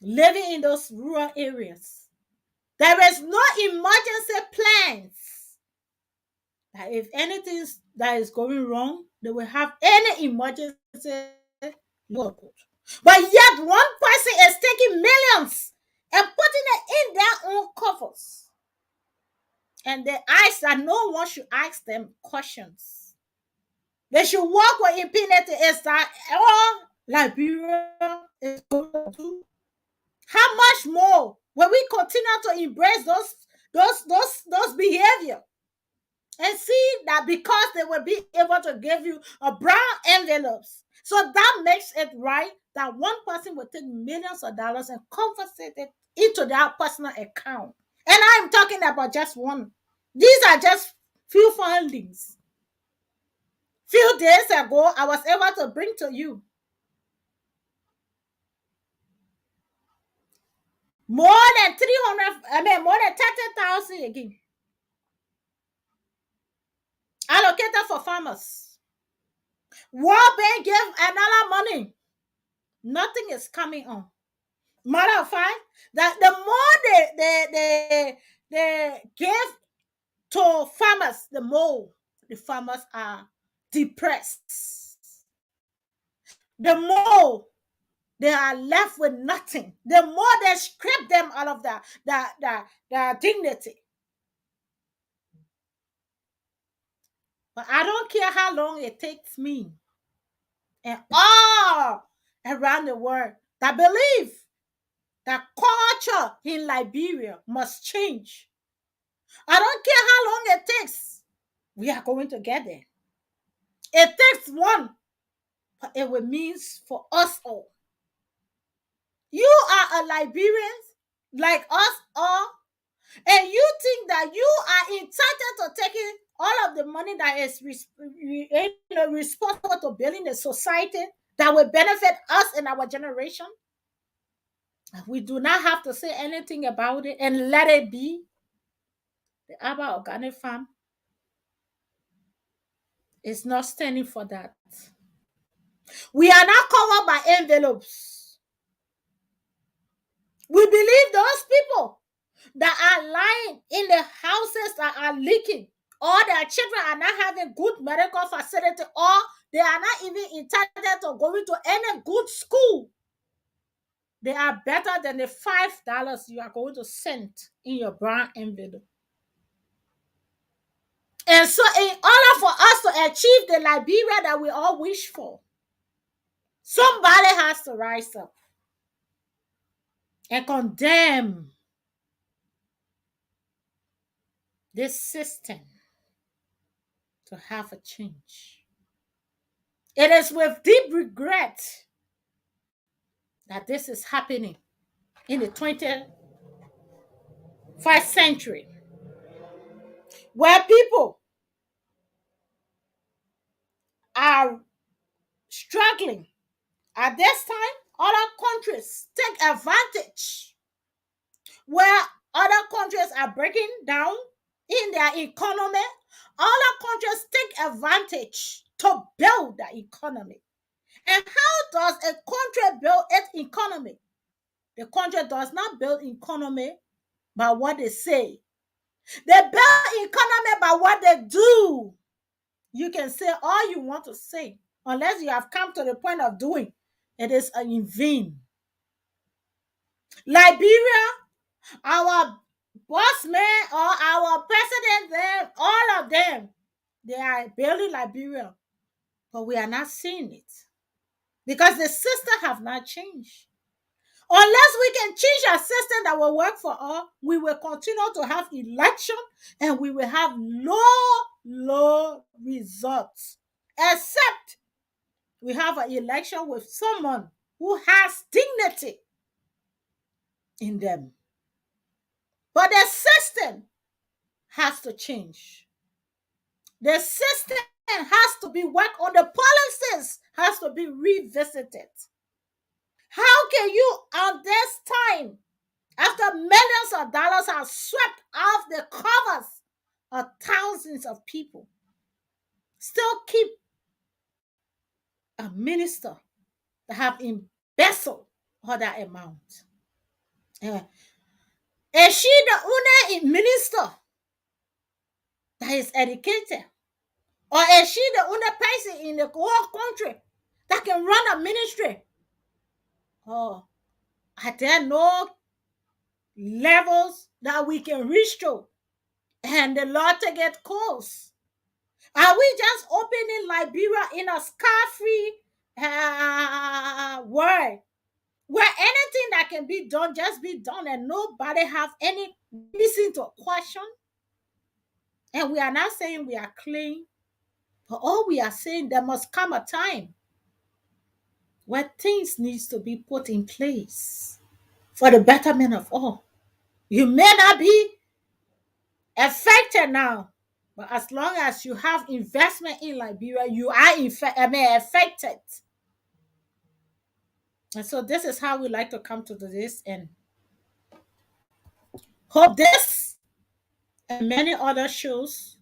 living in those rural areas. There is no emergency plans that if anything that is going wrong, they will have any emergency local. But yet one person is taking millions and putting it in their own coffers. And they ask that no one should ask them questions. They should walk with impunity. Is that all Liberia is going to do? How much more will we continue to embrace those behavior? and see that because they will be able to give you a brown envelopes. So that makes it right that one person will take millions of dollars and confiscate it into their personal account. And I'm talking about just one. These are just few findings. Few days ago, I was able to bring to you more than 300, more than 30,000 again allocated for farmers. World Bank gave another money. Nothing is coming on. Matter of fact, that the more they give to farmers, the more the farmers are depressed. The more they are left with nothing. The more they strip them out of their dignity. But I don't care how long it takes me and all around the world that believe that culture in Liberia must change. I don't care how long it takes. We are going to get there. It takes one, but it will mean for us all. You are a Liberian like us all, and you think that you are entitled to taking all of the money that is responsible to building a society that will benefit us and our generation. We do not have to say anything about it and let it be. The Aba Organic Farm is not standing for that. We are not covered by envelopes. We believe those people that are lying in the houses that are leaking, or their children are not having good medical facility, or they are not even entitled to going to any good school. They are better than the $5 you are going to send in your brown envelope. And so in order for us to achieve the Liberia that we all wish for, somebody has to rise up and condemn this system to have a change. It is with deep regret that this is happening in the 21st century, where people are struggling. At this time, other countries take advantage, where other countries are breaking down in their economy. Other countries take advantage to build the economy. And how does a country build its economy? The country does not build economy by what they say. They build economy by what they do. You can say all you want to say, unless you have come to the point of doing. It is in vain. Liberia, our boss man or our president, them, all of them, they are building Liberia, but we are not seeing it because the system have not changed. Unless we can change a system that will work for all, we will continue to have election and we will have low results. Except we have an election with someone who has dignity in them. But the system has to change. The system has to be worked on. The policies has to be revisited. How can you, at this time, after millions of dollars are swept off the covers of thousands of people, still keep a minister that have embezzled all that amount? Is she the only minister that is educated? Or is she the only person in the whole country that can run a ministry? Or are there no levels that we can reach to and the law to get calls? Are we just opening Liberia in a scar-free world where anything that can be done just be done and nobody have any reason to question? And we are not saying we are clean, but all we are saying there must come a time where things needs to be put in place for the betterment of all. You may not be affected now, but as long as you have investment in Liberia, you are affected. And so this is how we like to come to this and hope this and many other shows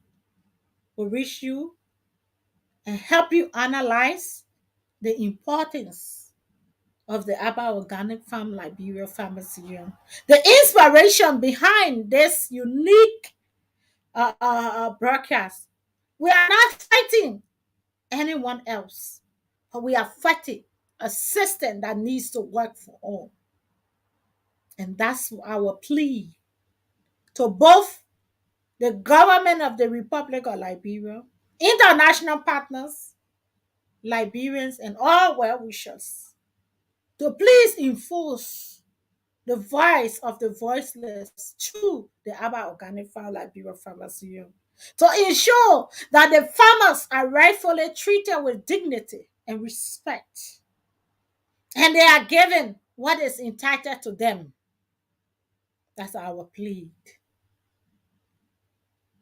will reach you and help you analyze the importance of the Aba Organic Farm Liberia Pharmaceutical. The inspiration behind this unique broadcast. We are not fighting anyone else, but we are fighting a system that needs to work for all. And that's our plea to both the government of the Republic of Liberia, international partners, Liberians, and all well wishers to please enforce the voice of the voiceless through the Aba Organic Farm Liberia Pharmaceutical to ensure that the farmers are rightfully treated with dignity and respect, and they are given what is entitled to them. That's our plea.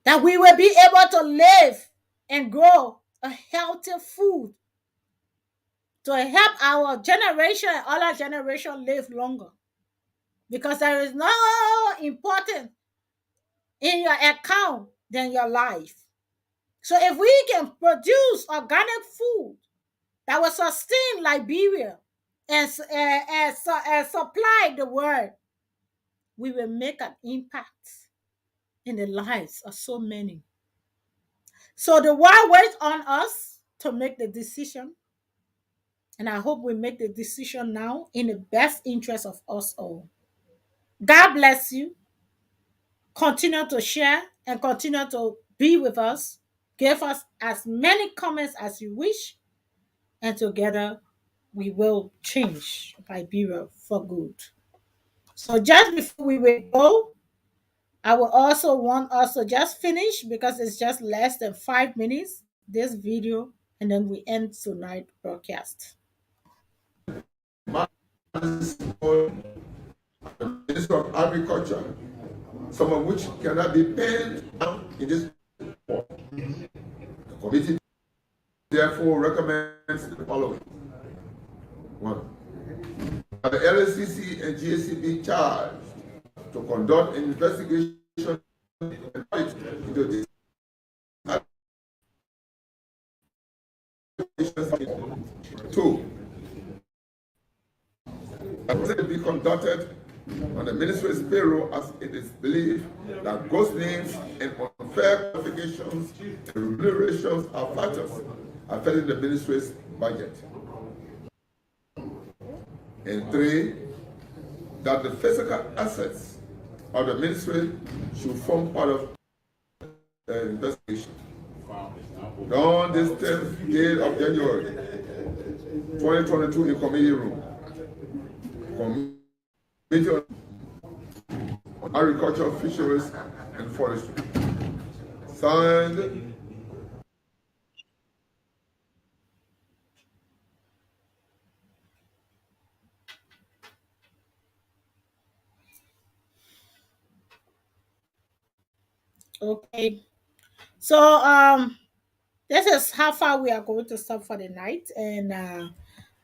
That we will be able to live and grow a healthy food to help our generation and other generation live longer. Because there is no important in your account than your life. So if we can produce organic food that will sustain Liberia and supply the world, we will make an impact in the lives of so many. So the world waits on us to make the decision. And I hope we make the decision now in the best interest of us all. God bless you. Continue to share and continue to be with us. Give us as many comments as you wish. And together we will change Liberia for good. So just before we will go, I will also want us to just finish because it's just less than 5 minutes, this video, and then we end tonight broadcast. Minister of Agriculture, some of which cannot be paid down in this report. The committee therefore recommends the following. 1. That the LSCC and GAC be charged to conduct an investigation into this. 2. That be conducted on the ministry's payroll as it is believed that ghost names and unfair qualifications and remunerations are factors affecting the ministry's budget. And 3, that the physical assets of the ministry should form part of the investigation. On this 10th day of January 2022 in committee room, Committee on Agriculture, Fisheries, and Forestry. Signed, Okay. So this is how far we are going to stop for the night. And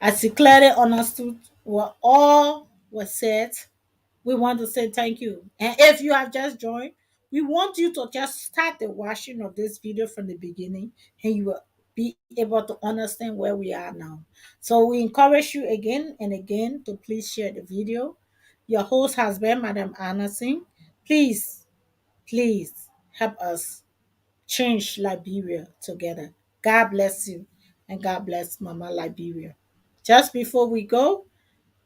as you clearly understood what all was said, we want to say thank you. And if you have just joined, we want you to just start the watching of this video from the beginning and you will be able to understand where we are now. So we encourage you again and again to please share the video. Your host has been Madam Anna Singh. Please, please help us change Liberia together. God bless you and God bless Mama Liberia. Just before we go,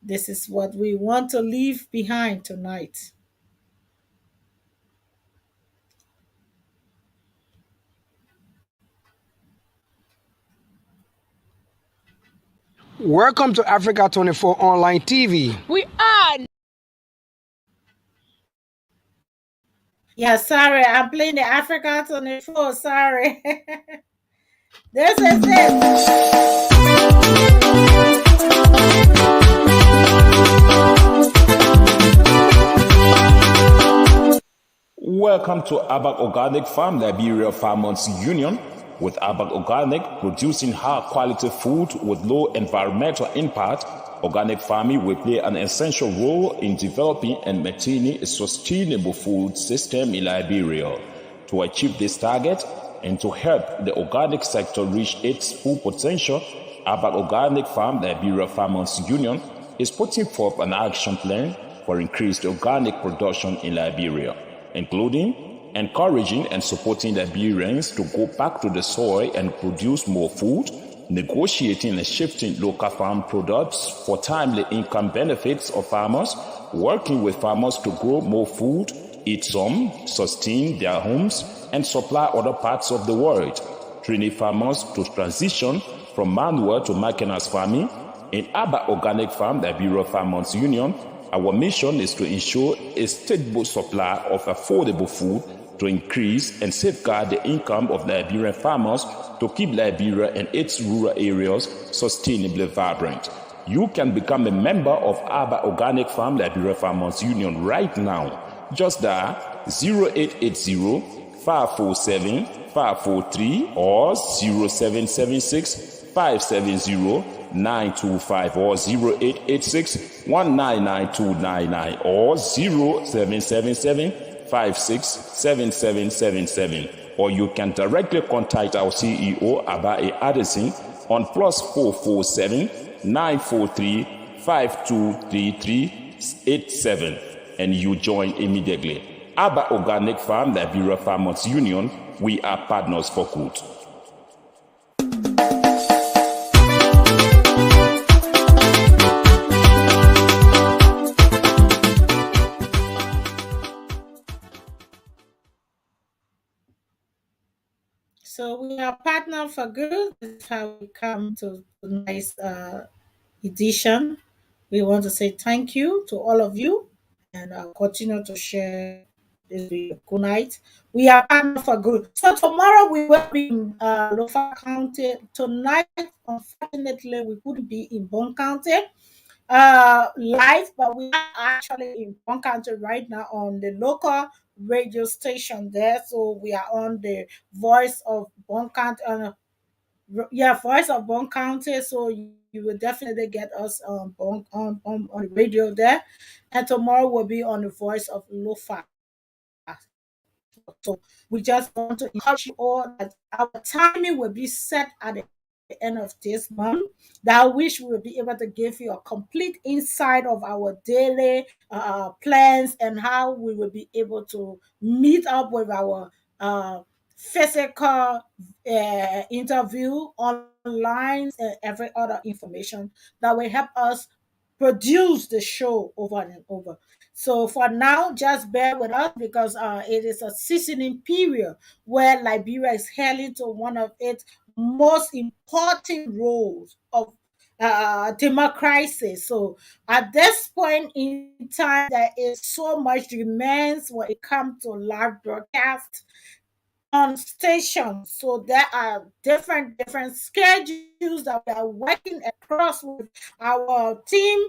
this is what we want to leave behind tonight. Welcome to Africa 24 Online TV. We are Yeah, sorry, I'm playing the Africa 24. Sorry. This is it. Welcome to Abak Organic Farm, Liberia Farmers Union. With Abak Organic, producing high quality food with low environmental impact, organic farming will play an essential role in developing and maintaining a sustainable food system in Liberia. To achieve this target and to help the organic sector reach its full potential, Abak Organic Farm, Liberia Farmers Union, is putting forth an action plan for increased organic production in Liberia, including encouraging and supporting Liberians to go back to the soil and produce more food, negotiating and shifting local farm products for timely income benefits of farmers, working with farmers to grow more food, eat some, sustain their homes, and supply other parts of the world, training farmers to transition from manual to mechanized farming. In Aba Organic Farm, the Bureau of Farmers Union, our mission is to ensure a stable supply of affordable food to increase and safeguard the income of Liberian farmers to keep Liberia and its rural areas sustainably vibrant. You can become a member of Aba Organic Farm, Liberia Farmers Union right now. Just dial 0880 547 543 or 0776 570 925 or 0886 199299 or 0777 567777, or you can directly contact our CEO Abai Addison on +447 943 523387 and you join immediately. Aba Organic Farm, Liberia Farmers Union, we are partners for good. So we are partner for good. This is how we come to tonight's edition. We want to say thank you to all of you and continue to share this video. Good night. We are partner for good. So tomorrow we will be in Lofa County. Tonight, unfortunately, we couldn't be in Bon County live, but we are actually in Bon County right now on the local radio station there. So we are on the Voice of Bon County. Yeah, Voice of Bon County. So you will definitely get us on the radio there. And tomorrow will be on the Voice of Lofa. So we just want to encourage you all that our timing will be set at the end of this month. That I wish we will be able to give you a complete insight of our daily plans and how we will be able to meet up with our physical interview online and every other information that will help us produce the show over and over. So for now, just bear with us because it is a seasoning period where Liberia is heading to one of its most important roles of democracy. So at this point in time, there is so much demands when it comes to live broadcast on stations. So there are different schedules that we are working across with our team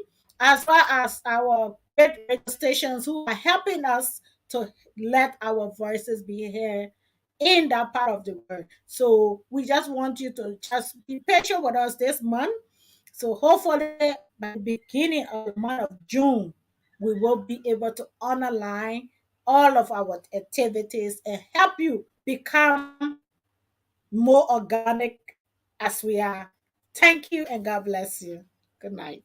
as well as our radio stations who are helping us to let our voices be heard in that part of the world. So we just want you to just be patient with us this month. So hopefully by the beginning of the month of June, we will be able to underline all of our activities and help you become more organic as we are. Thank you and God bless you. Good night.